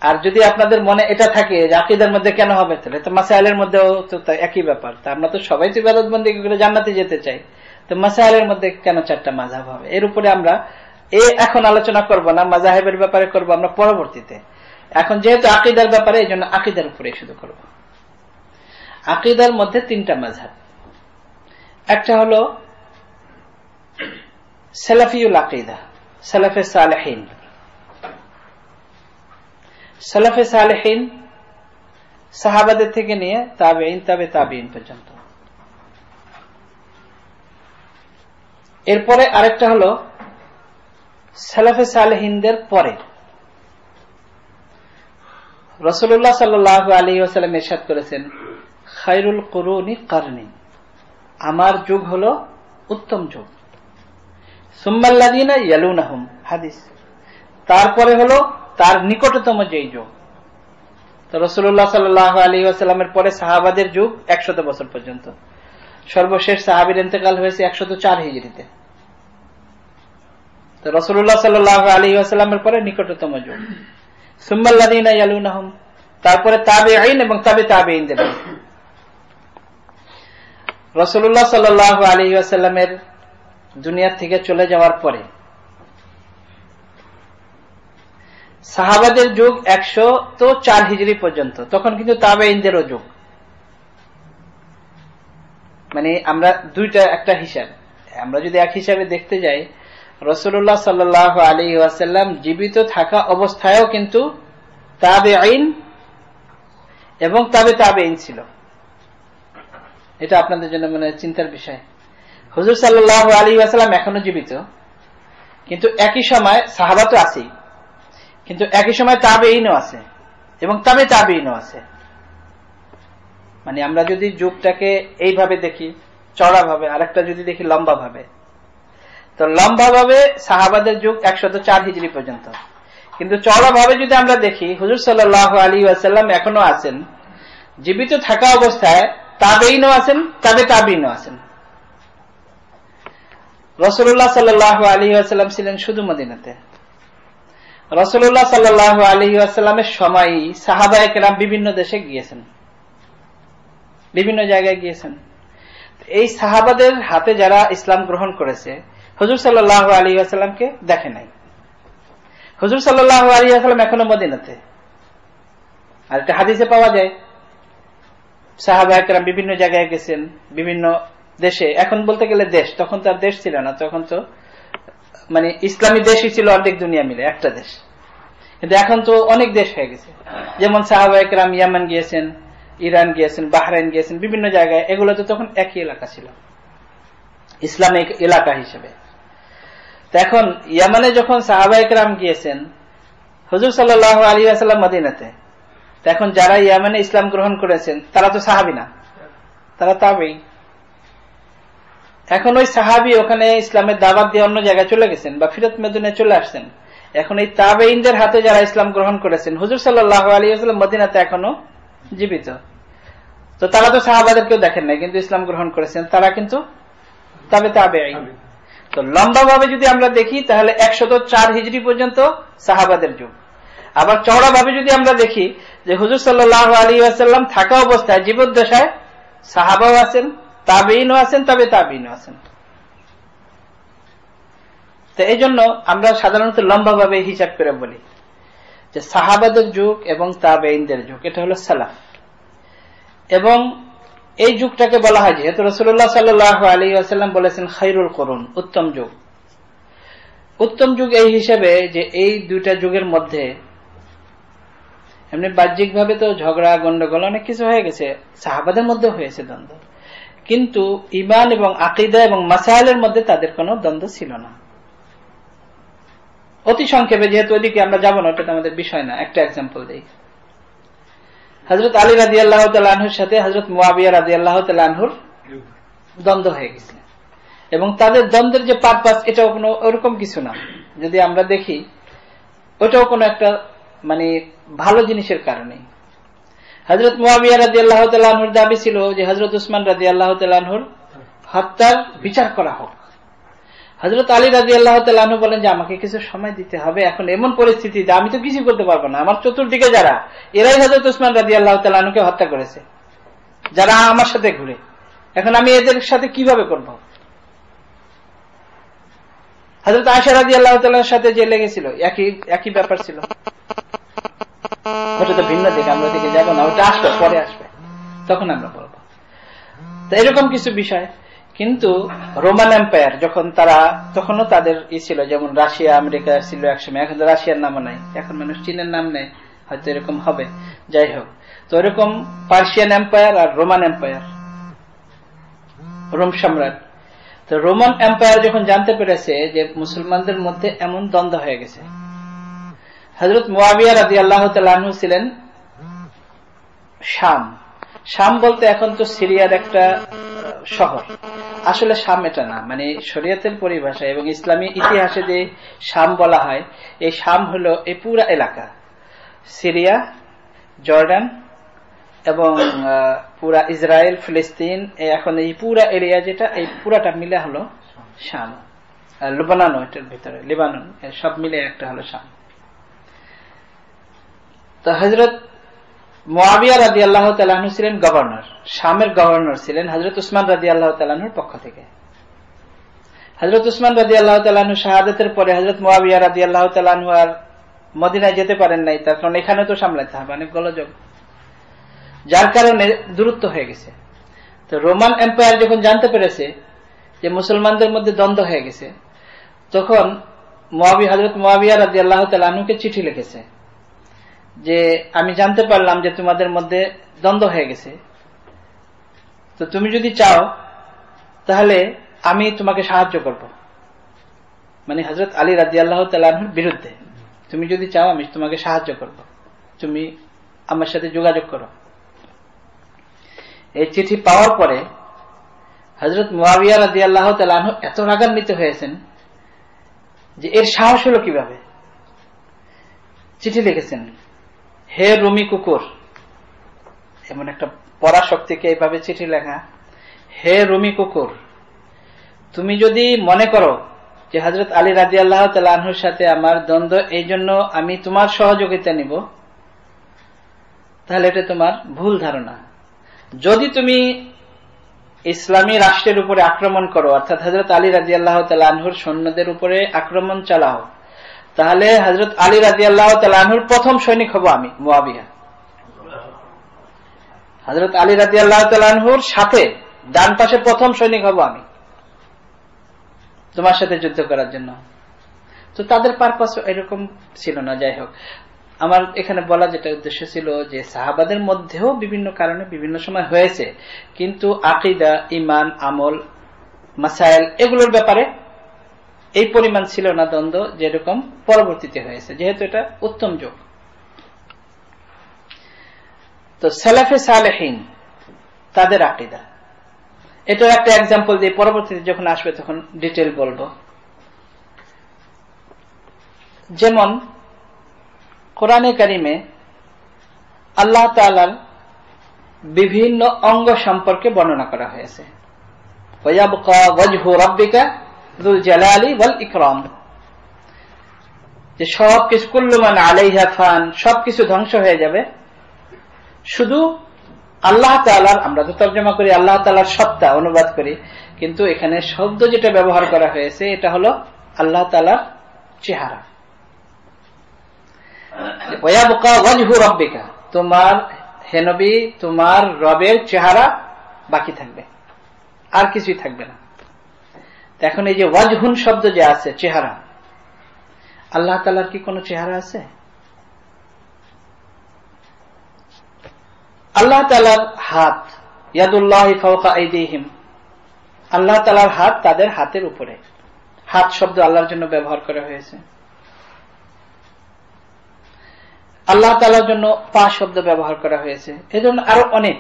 আর যদি আপনাদের মনে এটা থাকে যে আকীদার মধ্যে কেন হবে, তাহলে তো মাসাইলের মধ্যেও তো একই ব্যাপার। তা আমরা তো সবাই তো ইবাদত বন্দেগী করে জান্নাতে যেতে চাই, তো মাসাইলের মধ্যে কেন চারটা মাযহাব হবে? এর উপরে আমরা এখন আলোচনা করব না, মাযহাবের ব্যাপারে করব আমরা পরবর্তীতে। এখন যেহেতু আকীদার ব্যাপারে, এই জন্য আকীদার উপরে শুধু করব। আকীদার মধ্যে তিনটা মাযহাব। একটা হলো সালাফিউল আকীদা, সালাফে সালেহিন। সালাফে সালেহিন সাহাবাদের থেকে নিয়ে তাবেঈন, তাবে তাবেঈন পর্যন্ত। এরপরে আরেকটা হলো সালাফে সালেহিনদের পরে রাসূলুল্লাহ সাল্লাল্লাহু আলাইহি ওয়াসাল্লাম ইরশাদ করেছেন, খায়রুল কুরুনি কারনি, আমার যুগ হলো উত্তম যুগ। সুম্মাল্লাযীনা ইয়ালুনাহুম, হাদিস, তারপরে হলো তার নিকটতম যেই যুগ। তো রাসূলুল্লাহ সাল্লাল্লাহু আলাইহি ওয়াসাল্লামের পরে সাহাবাদের যুগ 100 বছর পর্যন্ত। সর্বশেষ সাহাবীর ইন্তেকাল হয়েছে 104 হিজরিতে। তো রাসূলুল্লাহ সাল্লাল্লাহু আলাইহি ওয়াসাল্লামের পরে নিকটতম যুগ। সুম্মাল্লাযীনা ইয়ালুনাহুম, তারপরে তাবেঈন এবং তাবে তাবেঈনদের। রাসূলুল্লাহ সাল্লাল্লাহু আলাইহি ওয়াসাল্লামের দুনিয়া থেকে চলে যাওয়ার পরে সাহাবাদের যুগ 104 হিজরি পর্যন্ত, তখন কিন্তু তাবেঈনদেরও যুগ। মানে আমরা দুইটা একটা হিসাব, আমরা যদি এক হিসাবে দেখতে যাই, রাসূলুল্লাহ সাল্লাল্লাহু আলাইহি ওয়াসাল্লাম জীবিত থাকা অবস্থায়ও কিন্তু তাবেঈন এবং তাবে তাবেঈন ছিল। এটা আপনাদের জন্য মনে হয় চিন্তার বিষয়। হুজুর সাল্লাল্লাহু আলাইহি ওয়াসাল্লাম এখনো জীবিত, কিন্তু একই সময় সাহাবা তো আছেই, কিন্তু একই সময় তাবেঈনও আছে এবং তাবে তাবেঈনও আছে। মানে আমরা যদি যুগটাকে এইভাবে দেখি চড়া ভাবে, আরেকটা যদি দেখি লম্বা ভাবে, তো লম্বা ভাবে সাহাবাদের যুগ 104 হিজরি পর্যন্ত, কিন্তু চওড়াভাবে যদি আমরা দেখি হুজুর সাল্লাল্লাহু আলাইহি ওয়াসাল্লাম এখনো আছেন, জীবিত থাকা অবস্থায় তাবেঈনও আছেন, তাবেঈনও আছেন। রাসূলুল্লাহ সাল্লাল্লাহু আলাইহি ওয়াসাল্লাম ছিলেন শুধু মদিনাতে। রাসূলুল্লাহ সাল্লাল্লাহু আলাইহি ওয়াসাল্লামের সময়ই সাহাবায়ে কেরাম বিভিন্ন দেশে গিয়েছেন, বিভিন্ন জায়গায় গিয়েছেন। এই সাহাবাদের হাতে যারা ইসলাম গ্রহণ করেছে হুজুর সাল্লাল্লাহু আলাইহি ওয়াসাল্লামকে দেখে নাই। হুজুর সাল্লাল্লাহু আলাইহি ওয়াসাল্লাম এখনো মদিনাতে। আর একটা হাদিসে পাওয়া যায় সাহাবায়ে কেরাম বিভিন্ন জায়গায় গেছেন, বিভিন্ন দেশে। এখন বলতে গেলে দেশ, তখন তো আর দেশ ছিল না, তখন তো মানে ইসলামী দেশই ছিল অর্ধেক দুনিয়া মিলে একটা দেশ। কিন্তু এখন তো অনেক দেশ হয়ে গেছে। যেমন সাহাবায়ে কেরাম ইয়ামান গিয়েছেন, ইরান গিয়েছেন, বাহরাইন গিয়েছেন, বিভিন্ন জায়গায়। এগুলো তো তখন একই এলাকা ছিল ইসলামিক এলাকা হিসেবে। তো এখন ইয়ামানে যখন সাহাবায়ে কেরাম গিয়েছেন, হুজুর সাল্লাল্লাহু আলাইহি ওয়াসাল্লাম মদিনাতে, তো এখন যারা ইয়ামানে ইসলাম গ্রহণ করেছেন তারা তো সাহাবী না, তারা তাবেঈ। এখন ওই সাহাবী ওখানে ইসলামের দাওয়াত দিয়ে অন্য জায়গায় চলে গেছেন বা ফিরত মদিনায় চলে আসছেন। এখন এই তাবেঈনদের হাতে যারা ইসলাম গ্রহণ করেছেন, হুজুর সাল্লাল্লাহু আলাইহি ওয়াসাল্লাম মদিনাতে এখনো জীবিত, তো তারা তো সাহাবাদের কেউ দেখেন নাই, কিন্তু ইসলাম গ্রহণ করেছেন, তারা কিন্তু তাবেঈন। তো লম্বা ভাবে যদি আমরা দেখি তাহলে 104 হিজরি পর্যন্ত সাহাবাদের যুগ। আবার চওড়া ভাবে যদি আমরা দেখি যে হুজুর সাল্লাল্লাহু আলাইহি ওয়াসাল্লাম থাকা অবস্থায় জীবদ্দশায় সাহাবাও আছেন, তাবেঈনও আছেন, তাবেঈনও আছেন। তো এই জন্য আমরা সাধারণত লম্বা ভাবে হিসাব করে বলি যে সাহাবাদের যুগ এবং তাবেঈনদের যুগ, এটা হলো সালাফ। এবং এই যুগটাকে বলা হয়, যেহেতু রাসূলুল্লাহ সাল্লাল্লাহু আলাইহি ওয়াসাল্লাম বলেছেন খায়রুল কুরুন, উত্তম যুগ। উত্তম যুগ এই হিসেবে যে এই দুইটা যুগের মধ্যে এমনি বাহ্যিকভাবে তো ঝগড়া গন্ডগোল অনেক কিছু হয়ে গেছে, সাহাবাদের মধ্যে হয়েছে দ্বন্দ্ব, কিন্তু ঈমান এবং আকীদা এবং মাসাইলের মধ্যে তাদের কোনো দ্বন্দ্ব ছিল না। অতি সংক্ষেপে, যেহেতু ওইদিকে আমরা যাব না, ওটা আমাদের বিষয় না, একটা এক্সাম্পল দেই। হযরত আলী রাদিয়াল্লাহু তাআলা আনহুর সাথে হযরত মুয়াবিয়া রাদিয়াল্লাহু তাআলা আনহুর দ্বন্দ্ব হয়ে গেছে, এবং তাদের দ্বন্দ্বের যে পারপাস, এটাও কোনো ওরকম কিছু না। যদি আমরা দেখি ওটাও কোনো একটা মানে ভালো জিনিসের কারণে। হযরত মুয়াবিয়া রাদিয়াল্লাহু তাআলা আনহুর দাবি ছিল যে হযরত উসমান রাদিয়াল্লাহু তাআলা আনহুর হত্যার বিচার করা হোক। হযরত আলী রাদিয়াল্লাহু তাআলা আনহু বলেন যে আমাকে কিছু সময় দিতে হবে, এখন এমন পরিস্থিতি যে আমি তো কিছু করতে পারবো না, আমার চতুর্দিকে যারা, এরাই হযরত উসমান রাদিয়াল্লাহু তাআলা আনহুকে হত্যা করেছে, যারা আমার সাথে ঘুরে, এখন আমি এদের সাথে কিভাবে করব? হযরত আয়েশা রাদিয়াল্লাহু তাআলার সাথে যে লেগেছিল একই ব্যাপার ছিল। ওটা তো ভিন্ন দিক, আমরা দিকে যাব না, ওটা আসবে, পরে আসবে, তখন আমরা বলবো। তো এরকম কিছু বিষয়। কিন্তু রোমান এম্পায়ার যখন তারা, তখনও তাদের ছিল, যেমন রাশিয়া আমেরিকা ছিল একসময়, এখন তো রাশিয়ার নামও নাই, এখন মানুষ চীনের নাম নেই, হয়তো এরকম হবে, যাই হোক। তো এরকম পার্সিয়ান এম্পায়ার আর রোমান এম্পায়ার, রোম সম্রাট। তো রোমান এম্পায়ার যখন জানতে পেরেছে যে মুসলমানদের মধ্যে এমন দ্বন্দ্ব হয়ে গেছে, হযরত মুয়াবিয়া রাদিয়াল্লাহু তাআলা আনহু ছিলেন শাম। শাম বলতে এখন তো সিরিয়ার একটা শহর, আসলে শাম এটা না, মানে শরীয়তের পরিভাষা এবং ইসলামী ইতিহাসে যে শাম বলা হয়, এই শাম হলো এই পুরা এলাকা, সিরিয়া, জর্ডান এবং পুরা ইসরায়েল, ফিলিস্তিন, এখন এই পুরা এরিয়া যেটা, এই পুরাটা মিলে হলো শাম। লেবানন, এটার ভিতরে লেবানন, সব মিলে একটা হলো শাম। তো হযরত মুয়াবিয়া রাদিয়াল্লাহু তাআলা আনহু ছিলেন গভর্নর, শামের গভর্নর ছিলেন হযরত উসমান রাদিয়াল্লাহু তাআলা আনহুর পক্ষ থেকে। হযরত উসমান রাদিয়াল্লাহু তাআলা আনহু শাহাদাতের পরে হযরত মুয়াবিয়া রাদিয়াল্লাহু তাআলা আনহু আর মদিনায় যেতে পারেন নাই, তার কারণ এখানে তো সামলাতে হবে, অনেক গোলযোগ, যার কারণে দূরত্ব হয়ে গেছে। তো রোমান এম্পায়ার যখন জানতে পেরেছে যে মুসলমানদের মধ্যে দ্বন্দ্ব হয়ে গেছে, তখন হযরত মুয়াবিয়া রাদিয়াল্লাহু তাআলা আনহুকে চিঠি লিখেছে যে আমি জানতে পারলাম যে তোমাদের মধ্যে দ্বন্দ্ব হয়ে গেছে, তো তুমি যদি চাও তাহলে আমি তোমাকে সাহায্য করব, মানে হযরত আলী রাদিয়াল্লাহু তাআলা আনহুর বিরুদ্ধে, তুমি যদি চাও আমি তোমাকে সাহায্য করব, তুমি আমার সাথে যোগাযোগ করো। এই চিঠি পাওয়ার পরে হযরত মুয়াবিয়া রাদিয়াল্লাহু তাআলা আনহু এত রাগান্বিত হয়েছেন যে এর সাহস হলো কিভাবে, চিঠি লিখেছেন, হে রুমি কুকুর, এমন একটা পরাশক্তিকে এইভাবে চিঠি লেখা, হে রুমি কুকুর, তুমি যদি মনে করো যে হযরত আলী রাদিয়াল্লাহু তাআলা আনহুর সাথে আমার দ্বন্দ্ব, এই জন্য আমি তোমার সহযোগিতা নিব, তাহলে এটা তোমার ভুল ধারণা। যদি তুমি ইসলামী রাষ্ট্রের উপরে আক্রমণ করো, অর্থাৎ হযরত আলী রাদিয়াল্লাহু তাআলা আনহুর সৈন্যদের উপরে আক্রমণ চালাও, তাহলে হযরত আলী রাদিয়াল্লাহু তাআলা আনহুর প্রথম সৈনিক হব আমি, মুয়াবিয়া। হযরত আলী রাদিয়াল্লাহু তাআলা আনহুর সাথে ডান পাশে প্রথম সৈনিক হব আমি তোমার সাথে যুদ্ধ করার জন্য। তো তাদের পারপাস এরকম ছিল না। যাই হোক, আমার এখানে বলা যেটা উদ্দেশ্য ছিল যে সাহাবাদের মধ্যেও বিভিন্ন কারণে বিভিন্ন সময় হয়েছে, কিন্তু আকীদা, ঈমান, আমল, মাসাইল এগুলোর ব্যাপারে এই পরিমাণ ছিল না দ্বন্দ্ব যেরকম পরবর্তীতে হয়েছে, যেহেতু এটা উত্তম যুগ। তো সালাফে সালেহিন তাদের আকীদা, এটা একটা এক্সাম্পল দিয়ে পরবর্তীতে যখন আসবে তখন ডিটেইল বলবো। যেমন কোরআনে কারিমে আল্লাহ তাআলার বিভিন্ন অঙ্গ সম্পর্কে বর্ণনা করা হয়েছে। ওয়ায়াবকা ওয়াজহু রাব্বিকা যুল জালালি ওয়াল ইকরাম, যে সবকিছু, কুল্লু মান আলাইহা ফান, সবকিছু ধ্বংস হয়ে যাবে, শুধু আল্লাহ তাআলার, আমরা তো তর্জমা করি আল্লাহ তাআলার সত্তা, অনুবাদ করি, কিন্তু এখানে শব্দ যেটা ব্যবহার করা হয়েছে এটা হলো আল্লাহ তাআলার চেহারা। ওয়ায়াবকা ওয়াজহু রাব্বিকা, তোমার হে নবী তোমার রবের চেহারা বাকি থাকবে, আর কিছুই থাকবে না। এখন এই যে ওয়াজহুন শব্দ যে আছে, চেহারা, আল্লাহ তাআলার কি কোনো চেহারা আছে? আল্লাহ তাআলার হাত, ইয়াদুল্লাহি ফাওকা আইদিহিম, আল্লাহ তাআলার হাত তাদের হাতের উপরে। হাত শব্দ আল্লাহর জন্য ব্যবহার করা হয়েছে। আল্লাহ তাআলার জন্য পা শব্দ ব্যবহার করা হয়েছে। এজন্য আরো অনেক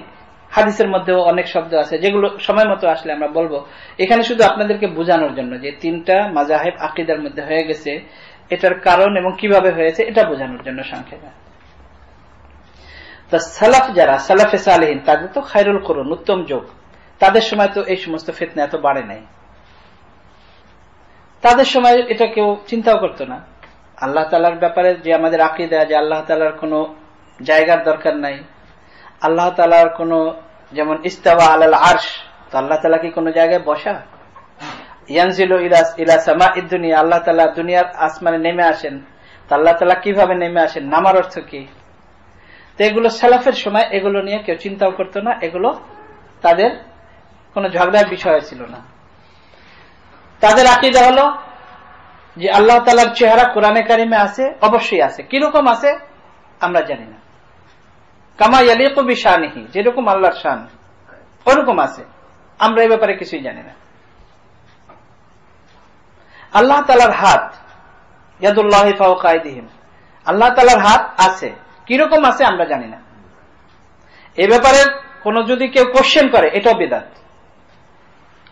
হাদিসের মধ্যেও অনেক শব্দ আছে, যেগুলো সময় মতো আসলে আমরা বলবো। এখানে শুধু আপনাদেরকে বোঝানোর জন্য যে তিনটা মাযহাব আকীদার মধ্যে হয়ে গেছে, এটার কারণ এবং কিভাবে হয়েছে এটা বোঝানোর জন্য সংক্ষেপে। তো সালাফ যারা, সালাফে সালেহিন, তাদের তো খায়রুল কুরুন, উত্তম যুগ, তাদের সময় তো এই সমস্ত ফিতনা এত বাড়ে নাই। তাদের সময় এটা কেউ চিন্তাও করতো না। আল্লাহ তাআলার ব্যাপারে যে আমাদের আকীদা, যে আল্লাহ তাআলার কোনো জায়গার দরকার নাই, আল্লাহ তাআলার কোনো, যেমন ইস্তাওয়া আলাল আরশ, তো আল্লাহ তাআলা কি কোনো জায়গায় বসা? ইয়ানজিলু ইলা সামাইদ দুনিয়া, আল্লাহ তাআলা দুনিয়ার আসমানে নেমে আসেন, তো আল্লাহ তাআলা কিভাবে নেমে আসেন, নামার অর্থ কি? তো এগুলো সালাফের সময় এগুলো নিয়ে কেউ চিন্তাও করতো না, এগুলো তাদের কোনো ঝগড়ার বিষয় ছিল না। তাদের আকীদা হলো যে আল্লাহ তাআলার চেহারা কোরআনে কারিমে আছে, অবশ্যই আছে, কিরকম আছে আমরা জানি না। কামা ইয়ালিকু বিশানিহি, যেরকম আল্লাহর শান ওরকম আছে, আমরা এই ব্যাপারে কিছুই জানি না। আল্লাহ তাআলার হাত, ইয়াদুল্লাহি ফাওকা আইদিহিম, আল্লাহ তাআলার হাত আছে, কিরকম আছে আমরা জানি না। এই ব্যাপারে কোন যদি কেউ কোশ্চেন করে, এটাও বিদআত।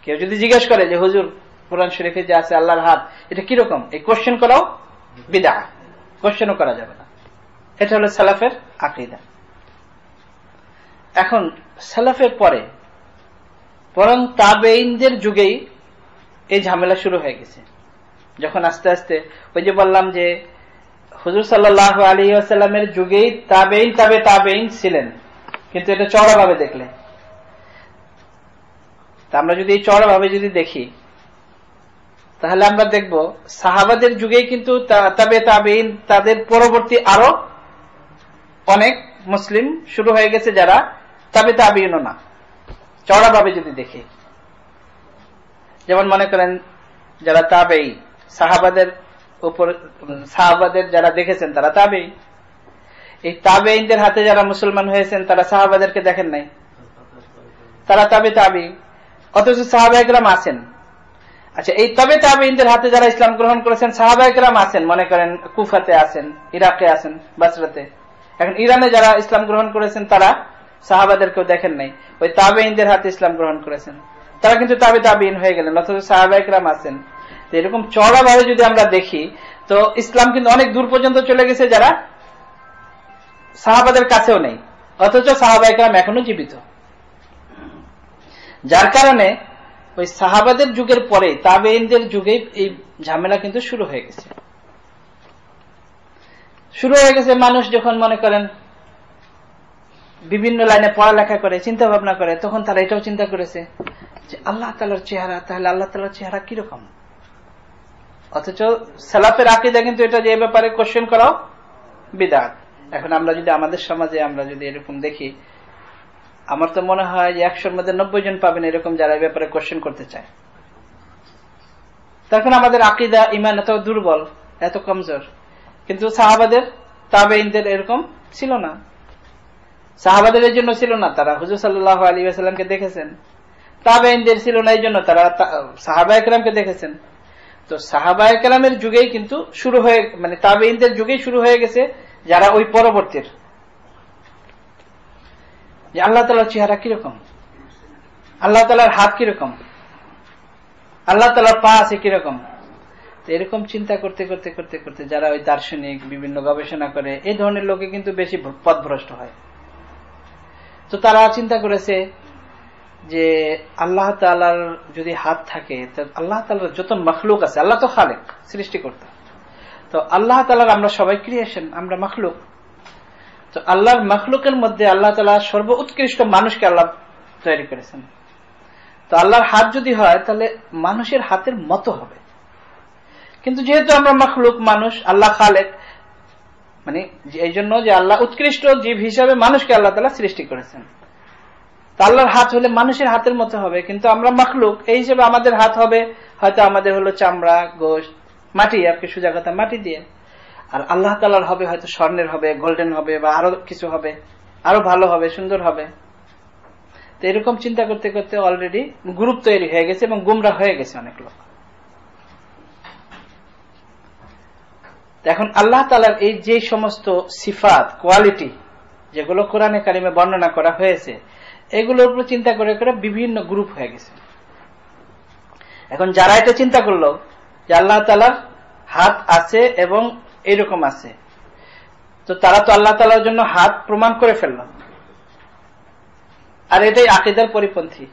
কেউ যদি জিজ্ঞেস করে যে হুজুর কোরআন শরীফে যে আছে আল্লাহর হাত, এটা কিরকম, এই কোশ্চেন করাও বিদআত, কোশ্চেনও করা যাবে না। এটা হলো সালাফের আকীদা। এখন সালাফের পরে বরং তাবেঈনদের যুগেই এই ঝামেলা শুরু হয়ে গেছে, যখন আস্তে আস্তে, ওই যে বললাম যে হুজুর সাল্লাল্লাহু আলাইহি ওয়াসাল্লামের যুগেই তাবেঈন তাবে তাবেঈন ছিলেন, কিন্তু এটা চওড়াভাবে দেখলে, তা আমরা যদি এই চওড়াভাবে যদি দেখি, তাহলে আমরা দেখব সাহাবাদের যুগেই কিন্তু তাবে তাবেঈন, তাদের পরবর্তী আরো অনেক মুসলিম শুরু হয়ে গেছে যারা তাবে তাবেঈনও না, চওড়াভাবে যদি দেখি। যেমন মনে করেন যারা তাবেঈ, সাহাবাদের উপর, সাহাবাদের যারা দেখেছেন তারা তাবেঈ। এই তাবেঈনদের হাতে যারা মুসলমান হয়েছেন তারা সাহাবাদেরকে দেখেন নাই, তারা তাবে তাবেঈ, অথচ সাহাবায়ে কেরাম আছেন। আচ্ছা, এই তবে তাবেঈনদের হাতে যারা ইসলাম গ্রহণ করেছেন, সাহাবায়ে কেরাম আছেন, মনে করেন কুফাতে আছেন, ইরাকে আছেন, বাসরাতে। এখন ইরানে যারা ইসলাম গ্রহণ করেছেন তারা সাহাবাদেরকেও দেখেন নাই, ওই তাবেঈনদের হাতে ইসলাম গ্রহণ করেছেন, তারা কিন্তু তাবে তাবেঈন হয়ে গেলেন, অথচ সাহাবায়ে কেরাম আছেন। তো এরকম চওড়াভাবে যদি আমরা দেখি, তো ইসলাম কিন্তু অনেক দূর পর্যন্ত চলে গেছে যারা সাহাবাদের কাছেও নেই, অথচ সাহাবায়ে কেরাম এখনো জীবিত। যার কারণে ওই সাহাবাদের যুগের পরে তাবেঈনদের যুগে এই ঝামেলা কিন্তু শুরু হয়ে গেছে। মানুষ যখন মনে করেন বিভিন্ন লাইনে পড়ালেখা করে, চিন্তা ভাবনা করে, তখন তারা এটাও চিন্তা করেছে যে আল্লাহ তাআলার চেহারা, তাহলে আল্লাহ তাআলার চেহারা কিরকম। অথচ সালাফের আকীদা কিন্তু এটা, যে ব্যাপারে কোশ্চেন করাও বিদআত। এখন আমরা যদি আমাদের সমাজে আমরা যদি এরকম দেখি, আমার তো মনে হয় যে 100-র মধ্যে 90 জন পাবেন এরকম যারা এই ব্যাপারে কোশ্চেন করতে চায়। তখন আমাদের আকীদা ঈমান এত দুর্বল, এত কমজোর। কিন্তু সাহাবাদের তাবেঈনদের এরকম ছিল না। সাহাবাদের এই জন্য ছিল না, তারা হুজুর সাল্লাল্লাহু আলাইহি ওয়াসাল্লামকে দেখেছেন। তাবেঈনদের ছিল না, এই জন্য তারা সাহাবায়ে কেরামকে দেখেছেন। তো সাহাবায়ে কেরামের যুগেই কিন্তু শুরু হয়ে, মানে তাবেঈনদের যুগেই শুরু হয়ে গেছে যারা ওই পরবর্তীর, যে আল্লাহ তাআলার চেহারা কিরকম, আল্লাহ তাআলার হাত কিরকম, আল্লাহ তাআলার পা আছে কিরকম। তো এরকম চিন্তা করতে করতে করতে করতে যারা ওই দার্শনিক বিভিন্ন গবেষণা করে, এই ধরনের লোকে কিন্তু বেশি পথভ্রষ্ট হয়। তো তারা চিন্তা করেছে যে আল্লাহ তাআলার যদি হাত থাকে, তো আল্লাহ তাআলার যত মাখলুক আছে, আল্লাহ তো খালেক, সৃষ্টিকর্তা, তো আল্লাহ তাআলার আমরা সবাই ক্রিয়েশন, আমরা মাখলুক। তো আল্লাহর মাখলুকের মধ্যে আল্লাহ তাআলা সর্ব উৎকৃষ্ট মানুষকে আল্লাহ তৈরি করেছেন। তো আল্লাহর হাত যদি হয় তাহলে মানুষের হাতের মতো হবে। কিন্তু যেহেতু আমরা মাখলুক, মানুষ, আল্লাহ খালেক, মানে এই জন্য যে আল্লাহ উৎকৃষ্ট জীব হিসাবে মানুষকে আল্লাহ তাআলা সৃষ্টি করেছেন। তো আল্লাহর হাত হলে মানুষের হাতের মতো হবে, কিন্তু আমরা মাখলুক, এই হিসেবে আমাদের হাত হবে হয়তো আমাদের হলো চামড়া, গোশত, মাটি, আপনি সোজা কথা মাটি দিয়ে। আর আল্লাহ তাআলার হবে হয়তো স্বর্ণের হবে, গোল্ডেন হবে, বা আরো কিছু হবে, আরো ভালো হবে, সুন্দর হবে। তো এরকম চিন্তা করতে করতে অলরেডি গ্রুপ তৈরি হয়ে গেছে এবং গুমরাহ হয়ে গেছে অনেক লোক। এখন আল্লাহ তাআলার এই যে সমস্ত সিফাত, কোয়ালিটি যেগুলো কোরআনে কারিমে বর্ণনা করা হয়েছে, এগুলোর উপর চিন্তা করে করে বিভিন্ন গ্রুপ হয়ে গেছে। এখন যারা এটা চিন্তা করলো যে আল্লাহ তাআলার হাত আছে এবং এইরকম আছে, তো তারা তো আল্লাহ তাআলার জন্য হাত প্রমাণ করে ফেলল, আর এটাই আকীদার পরিপন্থী।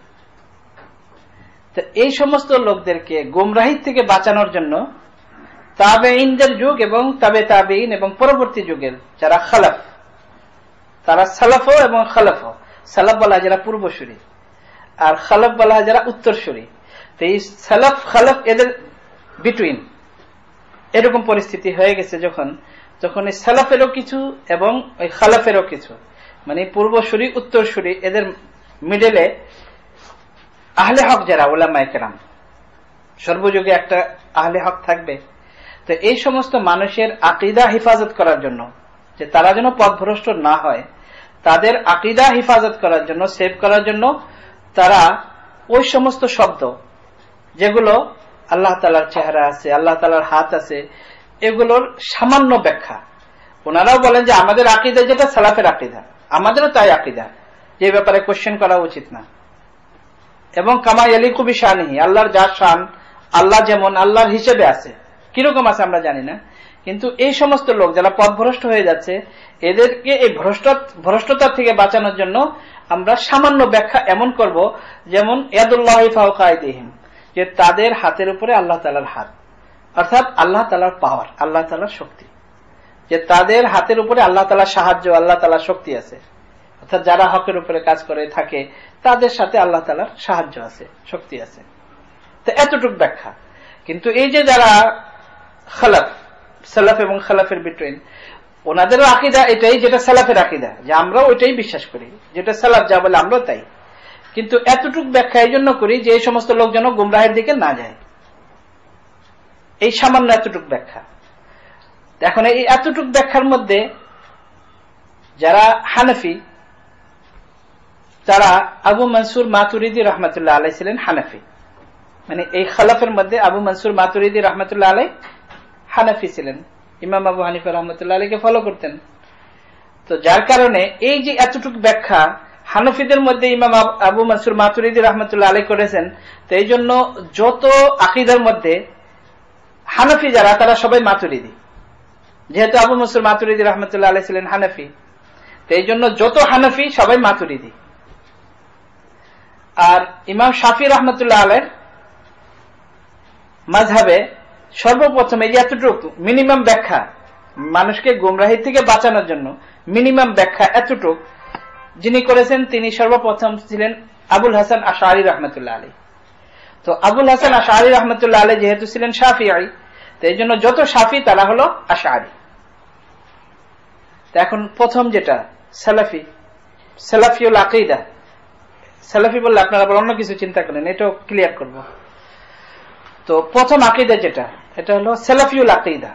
তো এই সমস্ত লোকদেরকে গোমরাহি থেকে বাঁচানোর জন্য তাবেঈনদের যুগ এবং তাবেঈন এবং পরবর্তী যুগের যারা খালাফ, তারা সালাফও এবং খালাফও, সালাফ বলা হয় যারা পূর্বসূরি, আর খালাফ বলা হয় যারা উত্তরসূরি। তো এই সালাফ খালাফ এদের বিটুইন এরকম পরিস্থিতি হয়ে গেছে যখন এই সালাফেরও কিছু এবং ওই খালাফেরও কিছু, মানে পূর্বসূরি উত্তরসূরি, এদের মিডলে আহলে হক যারা উলামায়ে কেরাম, সর্বযুগে একটা আহলে হক থাকবে। তো এই সমস্ত মানুষের আকীদা হেফাজত করার জন্য, যে তারা যেন পথভ্রষ্ট না হয়, তাদের আকীদা হেফাজত করার জন্য, সেভ করার জন্য তারা ওই সমস্ত শব্দ যেগুলো আল্লাহ তাআলার চেহারা আছে, আল্লাহ তাআলার হাত আছে, এগুলোর সামান্য ব্যাখ্যা। ওনারাও বলেন যে আমাদের আকীদা যেটা সালাফের আকীদা, আমাদেরও তাই আকীদা, যে ব্যাপারে কোশ্চেন করা উচিত না। এবং কামা ইয়ালিকু বিশানিহি, আল্লাহর যা শান, আল্লাহ যেমন আল্লাহর হিসেবে আছে, কিরকম আছে আমরা জানি না। কিন্তু এই সমস্ত লোক যারা পথভ্রষ্ট হয়ে যাচ্ছে, এদেরকে এই ভ্রষ্টতা থেকে বাঁচানোর জন্য আমরা সামান্য ব্যাখ্যা এমন করব, যেমন ইয়াদুল্লাহি ফাওকা আইদিহিম, যে তাদের হাতের উপরে আল্লাহ তাআলার হাত, অর্থাৎ আল্লাহ তাআলার পাওয়ার, আল্লাহ তাআলার শক্তি, যে তাদের হাতের উপরে আল্লাহ তাআলার সাহায্য, আল্লাহ তাআলার শক্তি আছে। অর্থাৎ যারা হকের উপরে কাজ করে থাকে তাদের সাথে আল্লাহ তাআলার সাহায্য আছে, শক্তি আছে। তো এতটুক ব্যাখ্যা। কিন্তু এই যে যারা খালাফ, সালাফ এবং খালাফের বিটুইন, ওনাদেরও আকীদা এটাই, যেটা সালাফের আকীদা, যে আমরা ওইটাই বিশ্বাস করি, যেটা সালাফ যা বলে আমরা তাই। কিন্তু এতটুক ব্যাখ্যা এই জন্য করি যে এই সমস্ত লোক যেন গুমরাহের দিকে না যায়, এই সামান্য এতটুক ব্যাখ্যা। এখন এই এতটুক ব্যাখ্যার মধ্যে যারা হানাফি, তারা আবু মনসুর মাতুরিদি রহমতুল্লাহ আলাইহি ছিলেন হানাফি, মানে এই খালাফের মধ্যে আবু মনসুর মাতুরিদি রহমতুল্লাহ আলাইহি হানাফি ছিলেন, ইমাম আবু হানিফা রহমতুল্লাহ আলাইহিকে ফলো করতেন। তো যার কারণে এই যে এতটুক ব্যাখ্যা হানাফিদের মধ্যে ইমাম আবু মনসুর মাতুরিদি রহমতুল্লাহ আলাইহি করেছেন, তো এই জন্য যত আকীদার মধ্যে হানাফি যারা, তারা সবাই মাতুরিদি। যেহেতু আবু মনসুর মাতুরিদি রহমতুল্লাহ আলাইহি ছিলেন হানাফি, তো এই জন্য যত হানাফি সবাই মাতুরিদি। আর ইমাম শাফি রহমতুল্লাহ আলাইহির মাযহাবে সর্বপ্রথম এই যে এতটুকু মিনিমাম ব্যাখ্যা, মানুষকে গুমরাহি থেকে বাঁচানোর জন্য মিনিমাম ব্যাখ্যা এতটুকু যিনি করেছেন তিনি সর্বপ্রথম ছিলেন আবুল হাসান আশআরী রহমতুল্লাহ আলাইহি। তো আবুল হাসান আশআরী রহমতুল্লাহ আলাইহি যেহেতু ছিলেন শাফিঈ, তো এই জন্য যত শাফি তারা হলো আশআরী। তো এখন প্রথম যেটা সালাফি, সালাফিউল আকীদা, সালাফি বললে আপনারা আবার অন্য কিছু চিন্তা করেন, এটাও ক্লিয়ার করব। তো প্রথম আকীদা যেটা, এটা হলো সালাফিউল আকীদা,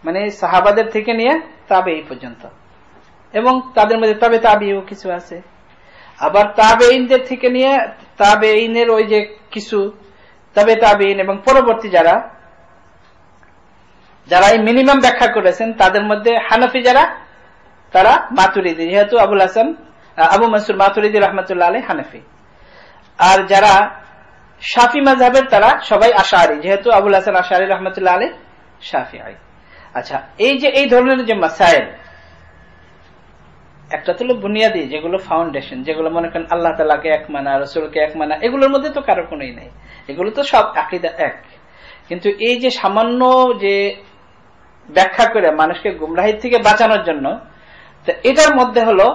মানে সাহাবাদের থেকে নিয়ে তাবেঈ পর্যন্ত, এবং তাদের মধ্যে তবে তাবিও কিছু আছে, আবার তাবেঈনদের থেকে নিয়ে তাবেঈনের ওই যে কিছু তবে তাবেঈন এবং পরবর্তী যারা এই মিনিমাম ব্যাখ্যা করেছেন তাদের মধ্যে হানাফি যারা তারা মাতুরিদি, যেহেতু আবু মানসুর মাতুরিদি রহমতুল্লাহ আলাইহি হানাফি। আর যারা শাফি মাযহাবের তারা সবাই আশআরী, যেহেতু আবুল হাসান আশআরী রহমতুল্লাহ আলাইহি শাফিঈ। আচ্ছা, এই যে এই ধরনের যে মাসাইল, একটা তো হলো বুনিয়াদি, যেগুলো ফাউন্ডেশন, যেগুলো মনে করেন আল্লাহ তাআলাকে এক মানা, রাসূলকে এক মানা, এগুলোর মধ্যে তো কারো কোনোই নাই, এগুলো তো সব আকীদা এক। কিন্তু এই যে সামান্য যে ব্যাখ্যা করে মানুষকে গুমরাহি থেকে বাঁচানোর জন্য, তো এটার মধ্যে হলো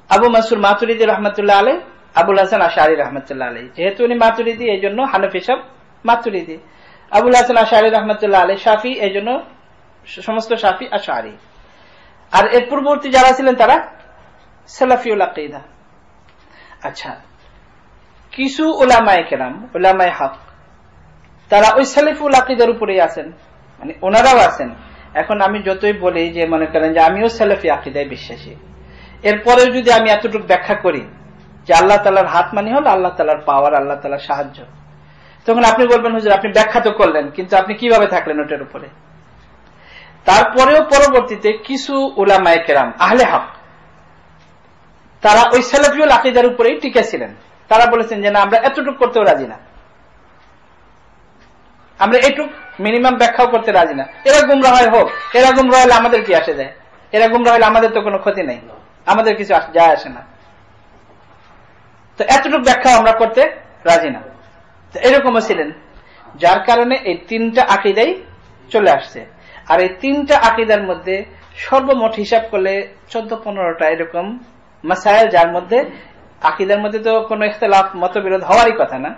আবু মানসুর মাতুরিদি রহমতুল্লাহ আলাইহি, আবুল হাসান আশআরী রহমতুল্লাহ আলাইহি, যেহেতু উনি মাতুরিদি এই জন্য হানাফি সব মাতুরিদি, আবুল হাসান আশআরী রহমতুল্লাহ আলাইহি শাফি, এই জন্য সমস্ত শাফি আশআরী। আর এর পূর্ববর্তী যারা ছিলেন তারা সালাফিউল আকীদা। আচ্ছা, কিছু উলামায়ে কেরাম, উলামায়ে হক, তারা ওই সালাফিউল আকীদার উপরেই আছেন, মানে ওনারাও আছেন। এখন আমি যতই বলি যে মনে করেন যে আমিও সালাফি আকীদায় বিশ্বাসী, এরপরেও যদি আমি এতটুকু ব্যাখ্যা করি যে আল্লাহ তাআলার হাত মানে হলো আল্লাহ তাআলার পাওয়ার, আল্লাহ তাআলার সাহায্য, তখন আপনি বলবেন হুজুর আপনি ব্যাখ্যা তো করলেন, কিন্তু আপনি কিভাবে থাকলেন ওটার উপরে? তারপরেও পরবর্তীতে কিছু উলামায়ে কেরাম আহলে হক তারা ওই সালাফিউল আকীদার উপরেই টিকে ছিলেন। তারা বলেছেন যে না, আমরা এতটুকু করতেও রাজি না, আমরা এটুক মিনিমাম ব্যাখ্যাও করতে রাজি না। এরা গুমরাহ হোক, এরা গুমরাহ হলে আমাদের কি আসে যায়? এরা গুমরাহ হলে আমাদের তো কোনো ক্ষতি নেই, আমাদের কিছু যায় আসে না। তো এতটুকু ব্যাখ্যা আমরা করতে রাজি না। তো এরকমও ছিলেন, যার কারণে এই তিনটা আকীদাই চলে আসছে। আর এই তিনটা আকীদার মধ্যে সর্বমোট হিসাব করলে 14-15টা এরকম মাসাইল, যার মধ্যে আকীদার মধ্যে তো কোনো ইখতিলাফ মতবিরোধ হওয়ারই কথা না।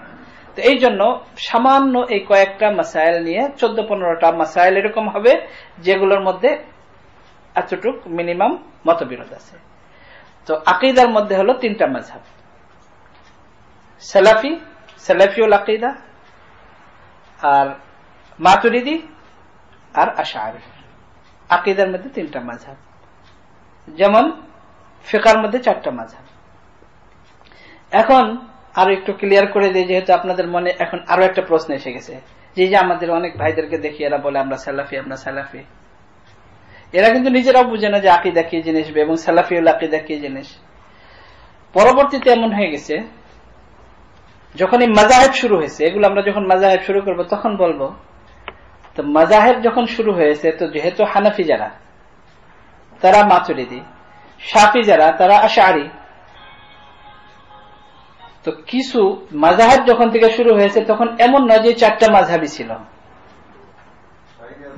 তো এই জন্য সামান্য এই কয়েকটা মাসাইল নিয়ে 14-15টা মাসাইল এরকম হবে যেগুলোর মধ্যে এতটুক মিনিমাম মতবিরোধ আছে। তো আকীদার মধ্যে হলো তিনটা মাযহাব, সালাফি, সালাফিউল আকীদা, আর মাতুরিদি, আর আশআরী। আকীদার মধ্যে তিনটা মাযহাব, যেমন ফিকহের মধ্যে 4টা মাযহাব। এখন আরো একটু ক্লিয়ার করে দিই, যেহেতু আপনাদের মনে এখন আরো একটা প্রশ্ন এসে গেছে, যে আমাদের অনেক ভাইদেরকে দেখি এরা বলে আমরা সালাফি, আমরা সালাফি। এরা কিন্তু নিজেরাও বুঝে না যে আকীদা কি জিনিস এবং সালাফিউল আকীদা কি জিনিস। পরবর্তীতে এমন হয়ে গেছে, যখন এই মাযহাব শুরু হয়েছে, এগুলো আমরা যখন মাযহাব শুরু করব তখন বলবো। তো মাযহাব যখন শুরু হয়েছে, তো যেহেতু হানাফি যারা তারা মাতুরিদি, শাফি যারা তারা আশআরী, তো কিছু মাযহাব যখন থেকে শুরু হয়েছে তখন এমন নয় যে 4টা মাযহাবই ছিল।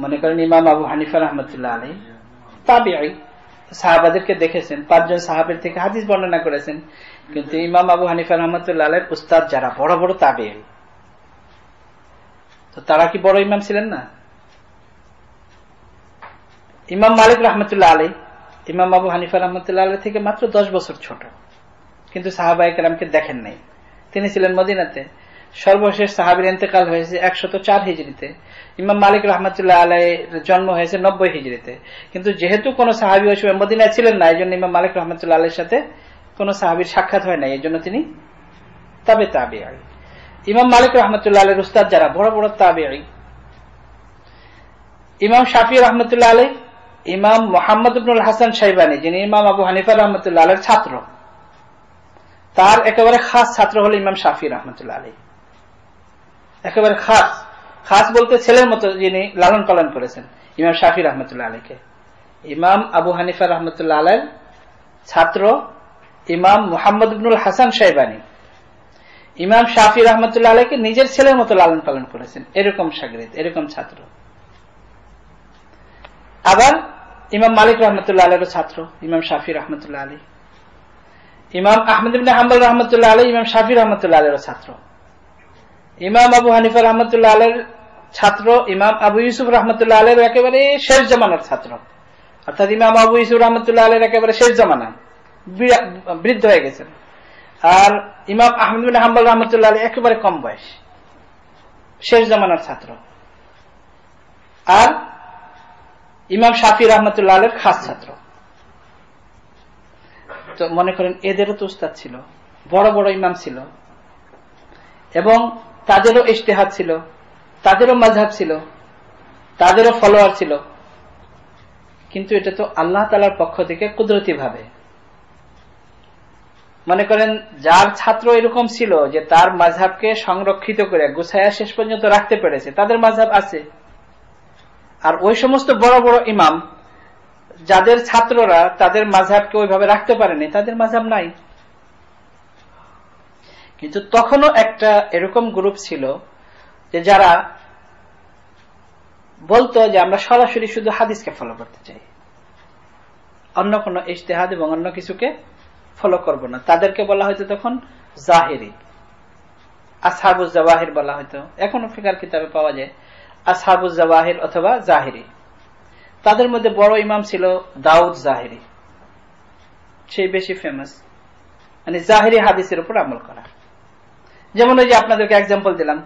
মনে করেন ইমাম আবু হানিফা রাহমাতুল্লাহ আলাইহি তাবিঈ, সাহাবাদেরকে দেখেছেন, 5 জন সাহাবীর থেকে হাদিস বর্ণনা করেছেন, কিন্তু ইমাম আবু হানিফা রাহমাতুল্লাহ আলাইহির উস্তাদ যারা বড় বড় তাবিঈ, তো তারা কি বড় ইমাম ছিলেন না? ইমাম মালিক রাহমাতুল্লাহ আলাইহি ইমাম আবু হানিফা রাহমাতুল্লাহ আলাইহি থেকে মাত্র 10 বছর ছোট, কিন্তু সাহাবায়ে কেরামকে দেখেন নাই। তিনি ছিলেন মদিনাতে, সর্বশেষ সাহাবীর ইন্তেকাল হয়েছে 104 হিজরিতে, ইমাম মালিক রাহমাতুল্লাহ আলাইহির জন্ম হয়েছে 90 হিজরিতে। কিন্তু যেহেতু কোন সাহাবী ওই সময় মদিনায় ছিলেন না, এই জন্য ইমাম মালিক রাহমাতুল্লাহ আলাইহির সাথে কোন সাহাবীর সাক্ষাৎ হয় না, এই জন্য তিনি তাবিঈ। ইমাম মালিক রাহমাতুল্লাহ আলাইহির উস্তাদ যারা বড় বড় তাবিঈ, ইমাম শাফি রাহমাতুল্লাহ আলাইহি, ইমাম মুহাম্মদ ইবনুল হাসান শাইবানী, যিনি ইমাম আবু হানিফা রাহমাতুল্লাহ আলাইহির ছাত্র, তার একেবারে খাস ছাত্র হলো ইমাম শাফি রাহমাতুল্লাহ আলাইহি। একেবারে খাস বলতে ছেলের মতো যিনি লালন পালন করেছেন ইমাম শাফি রাহমাতুল্লাহ আলাইহিকে। ইমাম আবু হানিফা রহমতুল্লাহ আলাইহির ছাত্র ইমাম মুহাম্মদ ইবনুল হাসান শাইবানী ইমাম শাফি রহমতুল্লাহ আলাইকে নিজের ছেলের মতো লালন পালন করেছেন, এরকম শাগিরদ, এরকম ছাত্র। আবার ইমাম মালিক রহমতুল্লাহ আলাইয়ের ছাত্র ইমাম শাফি রহমতুল্লাহ আলী, ইমাম আহমদ ইবনে হাম্বল রহমতুল্লাহ আলী ইমাম শাফি রহমতুল্লাহ আলাইয়ের ছাত্র, ইমাম আবু হানিফা রহমতুল্লাহ আলাইয়ের ছাত্র ইমাম আবু ইউসুফ রহমতুল্লাহ আলাইয়ের একেবারে শেষ জামানার ছাত্র, অর্থাৎ ইমাম আবু ইউসুফ রহমতুল্লাহ আলাইয়ের একেবারে শেষ জামানায় বৃদ্ধ হয়ে গেছেন। আর ইমাম আহমদ ইবনে হাম্বল রহমতুল্লাহ আলাইহি একেবারে কম বয়স, শেষ জামানার ছাত্র। আর ইমাম শাফি রহমতুল্লাহ আলাইহির খাস ছাত্র। তো মনে করেন এদেরও তো উস্তাদ ছিল, বড় বড় ইমাম ছিল, এবং তাদেরও ইজতিহাদ ছিল, তাদেরও মাযহাব ছিল, তাদেরও ফলোয়ার ছিল। কিন্তু এটা তো আল্লাহ তাআলার পক্ষ থেকে কুদরতি ভাবে। মনে করেন যার ছাত্র এরকম ছিল যে তার মাযহাবকে সংরক্ষিত করে গুছায়া শেষ পর্যন্ত রাখতে পেরেছে, তাদের মাযহাব আছে। আর ওই সমস্ত বড় বড় ইমাম যাদের ছাত্ররা তাদের মাযহাবকে ওইভাবে রাখতে পারেনি, তাদের মাযহাব নাই। কিন্তু তখনও একটা এরকম গ্রুপ ছিল যে যারা বলতো যে আমরা সরাসরি শুধু হাদিসকে ফলো করতে চাই, অন্য কোন ইজতিহাদ এবং অন্য কিছুকে ফলো করব না। তাদেরকে বলা হয়তো তখন জাহিরি, আসহাবুজ জাওয়াহির বলা হয়তো, এখনো ফিকার কিতাবে পাওয়া যায় আসহাবুজ জাওয়াহির অথবা জাহিরি। তাদের মধ্যে বড় ইমাম ছিল দাউদ জাহিরি, সেই বেশি ফেমাস, মানে জাহিরি হাদিসের উপর আমল করা। যেমন ওই যে আপনাদেরকে এক্সাম্পল দিলাম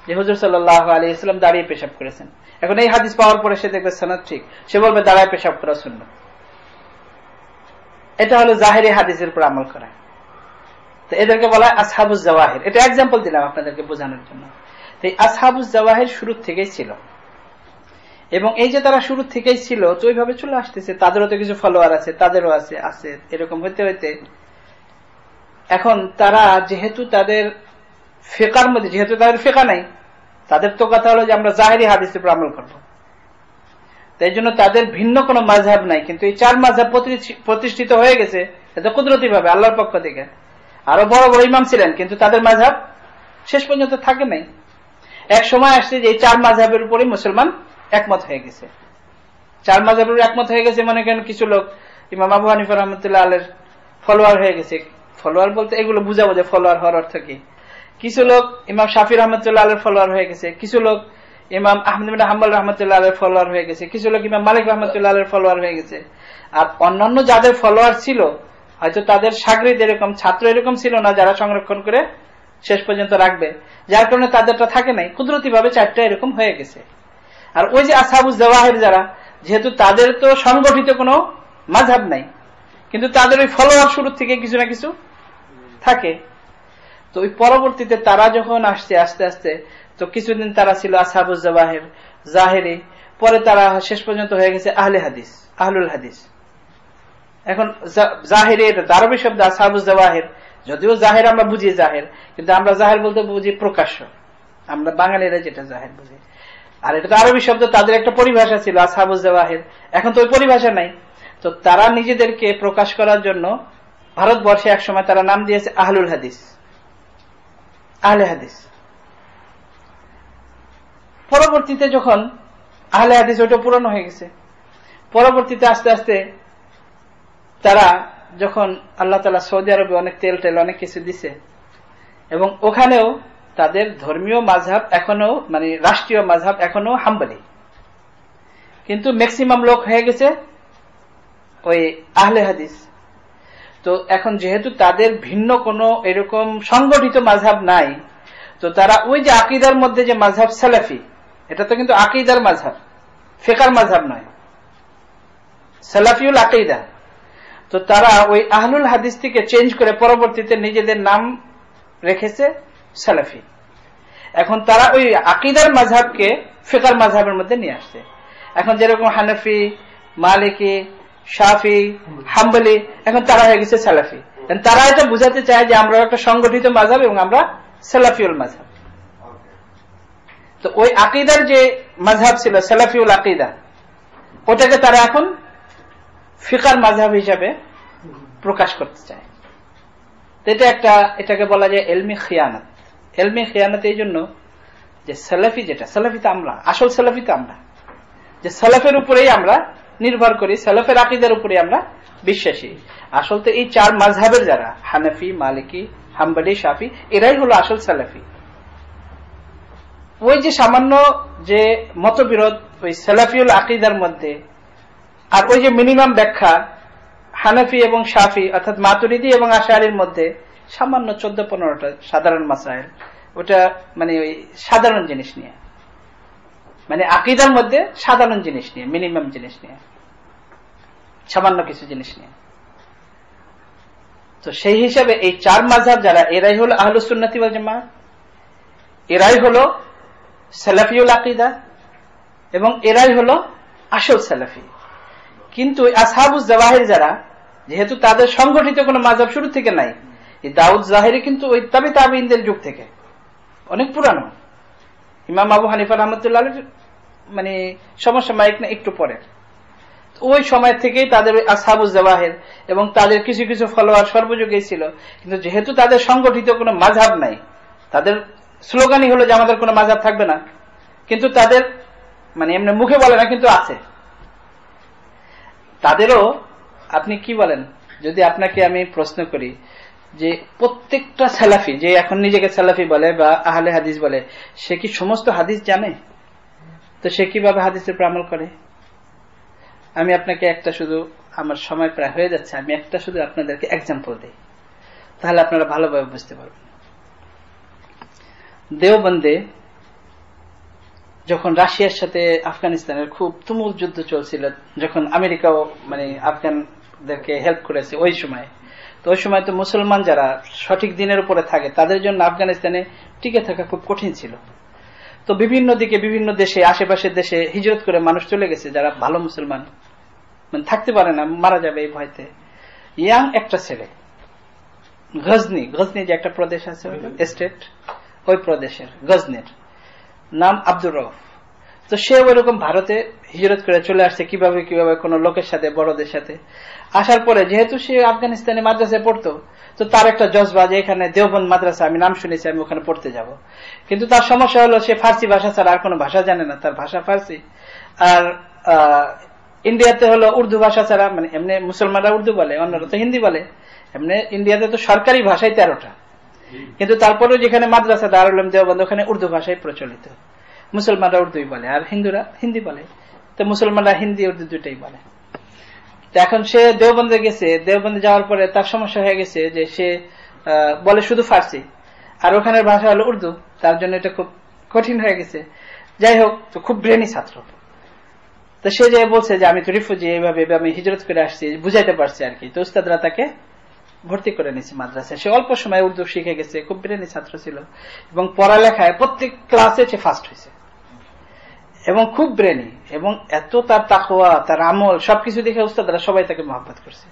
যে হুজুর সাল্লাল্লাহু আলাইহি ওয়াসাল্লাম দাঁড়িয়ে পেশাব করেছেন, এখন এই হাদিস পাওয়ার পরে সে দেখবে সনদ ঠিক, সে বলবে দাঁড়ায় পেশাব করা সুন্নাত। এটা হলো জাহিরি হাদিসের উপর আমল করা। তো এদেরকে বলা হয় আসহাবুজ জাওয়াহির। এটা এক্সাম্পল দিলাম আপনাদেরকে বোঝানোর জন্য। তো এই আসহাবুজ জাওয়াহির শুরু থেকেই ছিল, এবং এই যে তারা শুরু থেকেই ছিল তো ওইভাবে চলে আসতেছে, তাদেরও তো কিছু ফলোয়ার আছে, তাদেরও আছে এরকম হইতে হইতে এখন তারা যেহেতু তাদের ফিকার মধ্যে, যেহেতু তাদের ফিকা নাই, তাদের তো কথা হলো যে আমরা জাহিরি হাদিসের উপর আমল করব, তাই জন্য তাদের ভিন্ন কোনো মাযহাব নাই। কিন্তু এই চার মাযহাব প্রতিষ্ঠিত হয়ে গেছে এটা কুদরতি ভাবে আল্লাহর পক্ষ থেকে। আরো বড় বড় ইমাম ছিলেন, কিন্তু তাদের মাযহাব শেষ পর্যন্ত থাকে নাই। এক সময় আসছে যে এই চার মাযহাবের উপরে মুসলমান একমত হয়ে গেছে। চার মাযহাবের একমত হয়ে গেছে মানে কেন, কিছু লোক ইমাম আবু হানিফা রাহমাতুল্লাহ আলাইহির ফলোয়ার হয়ে গেছে। ফলোয়ার বলতে এগুলো বুঝাবো যে ফলোয়ার হওয়ার অর্থ কি। কিছু লোক ইমাম শাফি রহমতুল্লাহ আলাইহির ফলোয়ার হয়ে গেছে, কিছু লোক ইমাম আহমদ ইবনে হাম্বল রহমতুল্লাহ আলাইহির ফলোয়ার হয়ে গেছে, কিছু লোক ইমাম মালিক রহমতুল্লাহ আলাইহির ফলোয়ার হয়ে গেছে। আর অন্যান্য যাদের ফলোয়ার ছিল হয়তো তাদের শাগরিদ এরকম, ছাত্র এরকম ছিল না যারা সংরক্ষণ করে শেষ পর্যন্ত রাখবে, যার কারণে তাদেরটা থাকে নাই। কুদরতি ভাবে চারটা এরকম হয়ে গেছে। আর ওই যে আসহাবুজ জাওয়াহির যারা, যেহেতু তাদের তো সংগঠিত কোনো মাযহাব নাই, কিন্তু তাদের ওই ফলোয়ার শুরু থেকে কিছু না কিছু থাকে। তো ওই পরবর্তীতে তারা যখন আসছে আস্তে আস্তে, তো কিছুদিন তারা ছিল আসহাবুজ জাওয়াহির জাহিরি, পরে তারা শেষ পর্যন্ত হয়ে গেছে আহলে হাদিস, আহলুল হাদিস। এখন জাহিরি এটা আরবি শব্দ আসহাবুজ জাওয়াহির, যদিও জাহির আমরা বুঝি জাহির, কিন্তু আমরা জাহির বলতে বুঝি প্রকাশ্য, আমরা বাঙালিরা যেটা জাহির বুঝি। আর এটা তো আরবি শব্দ, তাদের একটা পরিভাষা ছিল আসহাবুজ জাওয়াহির, এখন তো ওই পরিভাষা নাই। তো তারা নিজেদেরকে প্রকাশ করার জন্য ভারতবর্ষে একসময় তারা নাম দিয়েছে আহলুল হাদিস, আহলে হাদিস। পরবর্তীতে যখন আহলে হাদিস ওইটা পুরনো হয়ে গেছে, পরবর্তীতে আস্তে আস্তে তারা যখন আল্লাহ তাআলা সৌদি আরবে অনেক তেল অনেক কিছু দিছে, এবং ওখানেও তাদের ধর্মীয় মাযহাব এখনো, মানে রাষ্ট্রীয় মাযহাব এখনো হাম্বলি, কিন্তু ম্যাক্সিমাম লোক হয়ে গেছে ওই আহলে হাদিস। তো এখন যেহেতু তাদের ভিন্ন কোনো এরকম সংগঠিত মাযহাব নাই, তো তারা ওই যে আকীদার মধ্যে যে মাযহাব সালাফি, এটা তো কিন্তু আকীদার মাযহাব, ফিকহের মাযহাব নয়, সালাফিউল আকীদা। তো তারা ওই আহলুল হাদিস থেকে চেঞ্জ করে পরবর্তীতে নিজেদের নাম রেখেছে সালাফি। এখন তারা ওই আকীদার মাযহাবকে ফিকহের মাযহাবের মধ্যে নিয়ে আসছে। এখন যেরকম হানাফি, মালিকি, শাফি, হাম্বলি, এখন তারা হয়ে গেছে সালাফি। তারা এটা বুঝাতে চায় যে আমরা একটা সংগঠিত মাযহাব এবং আমরা সালাফিউল মাযহাব। তো ওই আকীদার যে মাযহাব ছিল সালাফিউল আকীদা, ওটাকে তারা এখন ফিকার মাযহাব হিসাবে প্রকাশ করতে চায়। এটাকে বলা যায় এলমি খিয়ানত। এলমি খিয়ানত এই জন্য যে সালাফি, যেটা সালাফি তো আমরা, আসল সালাফি তো আমরা, যে সালাফের উপরেই আমরা নির্ভর করি, সালাফের আকীদার উপরে আমরা বিশ্বাসী। আসল তো এই চার মাযহাবের যারা হানাফি, মালিকি, হাম্বলি, শাফি, এরাই হলো আসল সালাফি। ওই যে সামান্য যে মতবিরোধ ওই সালাফিউল আকীদার মধ্যে, আর ওই যে মিনিমাম ব্যাখ্যা হানাফি এবং শাফি অর্থাৎ মাতুরিদি এবং আশআরীর মধ্যে সামান্য 14-15টা সাধারণ মাসাইল, ওটা মানে ওই সাধারণ জিনিস নিয়ে, মানে আকীদার মধ্যে সাধারণ জিনিস নিয়ে, মিনিমাম জিনিস নিয়ে, সামান্য কিছু জিনিস নিয়ে। তো সেই হিসাবে এই চার মাযহাব যারা, এরাই হলো আহলুস সুন্নাতি ওয়াল জামাত, এরাই হলো সালাফিউল আকীদা এবং এরাই হলো আসল সালাফি। কিন্তু আসহাবুজ জাওয়াহির যারা, যেহেতু তাদের সংগঠিত কোনো মাযহাব শুরু থেকে নাই, এই দাউদ জাহিরি কিন্তু ওই তাবে তাবেঈনদের যুগ থেকে অনেক পুরানো। ইমাম আবু হানিফা রাহমাতুল্লাহ আলাইহি মানে সমসাময়িক না একটু পরে, ওই সময় থেকেই তাদের আসহাবুজ জাওয়াহির এবং তাদের কিছু কিছু ফলোয়ার সর্বযুগেই ছিল। কিন্তু যেহেতু তাদের সংগঠিত কোনো মাযহাব নাই, তাদের স্লোগানই হলো যে আমাদের কোনো মাযহাব থাকবে না, কিন্তু তাদের মানে এমনি মুখে বলে না, কিন্তু আছে তাদেরও। আপনি কি বলেন, যদি আপনাকে আমি প্রশ্ন করি যে প্রত্যেকটা সালাফি যে এখন নিজেকে সালাফি বলে বা আহলে হাদিস বলে, সে কি সমস্ত হাদিস জানে? তো সে কিভাবে হাদিসের উপর আমল করে? আমি আপনাকে একটা শুধু, আমার সময় প্রায় হয়ে যাচ্ছে, আমি একটা শুধু আপনাদেরকে এক্সাম্পল দিই, তাহলে আপনারা ভালোভাবে বুঝতে পারবেন। দেওবন্দে যখন রাশিয়ার সাথে আফগানিস্তানের খুব তুমুল যুদ্ধ চলছিল, যখন আমেরিকাও মানে আফগানদেরকে হেল্প করেছে ওই সময়, তো ওই সময় তো মুসলমান যারা সঠিক দিনের উপরে থাকে তাদের জন্য আফগানিস্তানে টিকে থাকা খুব কঠিন ছিল। তো বিভিন্ন দিকে বিভিন্ন দেশে, আশেপাশের দেশে হিজরত করে মানুষ চলে গেছে যারা ভালো মুসলমান, মানে থাকতে পারে না, মারা যাবে এই ভয়তে। ইয়াং একটা ছেলে গজনি যে একটা প্রদেশ আছে স্টেট, ওই প্রদেশের গজনির নাম আব্দুর রউফ। তো সে ওইরকম ভারতে হিজরত করে চলে আসছে কিভাবে কোন লোকের সাথে, বড়দের সাথে। আসার পরে যেহেতু সে আফগানিস্তানে মাদ্রাসায় পড়তো, তো তার একটা জজবা যে এখানে দেওবন্দ মাদ্রাসা, আমি নাম শুনেছি, আমি ওখানে পড়তে যাব। কিন্তু তার সমস্যা হলো সে ফার্সি ভাষা ছাড়া আর কোনো ভাষা জানে না, তার ভাষা ফার্সি। আর ইন্ডিয়াতে হলো উর্দু ভাষা ছাড়া, মানে এমনি মুসলমানরা উর্দু বলে, অন্যরা তো হিন্দি বলে, এমনি ইন্ডিয়াতে তো সরকারি ভাষাই 13টা, কিন্তু তারপরেও যেখানে মাদ্রাসা দারুল উলুম দেওবন্দ, ওখানে উর্দু ভাষাই প্রচলিত। মুসলমানরা উর্দুই বলে আর হিন্দুরা হিন্দি বলে, তো মুসলমানরা হিন্দি উর্দু দুটাই বলে। এখন সে দেওবন্দে গেছে, দেওবন্দে যাওয়ার পরে তার সমস্যা হয়ে গেছে যে সে বলে শুধু ফার্সি, আর ওখানের ভাষা হলো উর্দু, তার জন্য এটা খুব কঠিন হয়ে গেছে। যাই হোক, তো খুব ব্রেনি ছাত্র। তো সে যে বলছে যে আমি তো রিফিউজি, এইভাবে আমি হিজরত করে আসছি, বুঝাইতে পারছি আর কি। তো উস্তাদরা তাকে ভর্তি করে নিয়েছে মাদ্রাসায়। সে অল্প সময় উর্দু শিখে গেছে, খুব ব্রেনি ছাত্র ছিল এবং পড়ালেখায় প্রত্যেক ক্লাসে সে ফার্স্ট হয়েছে এবং খুব ব্রেনি, এবং এত তার তাকওয়া, তার আমল সবকিছু দেখে উস্তাদরা সবাই তাকে মহব্বত করছে।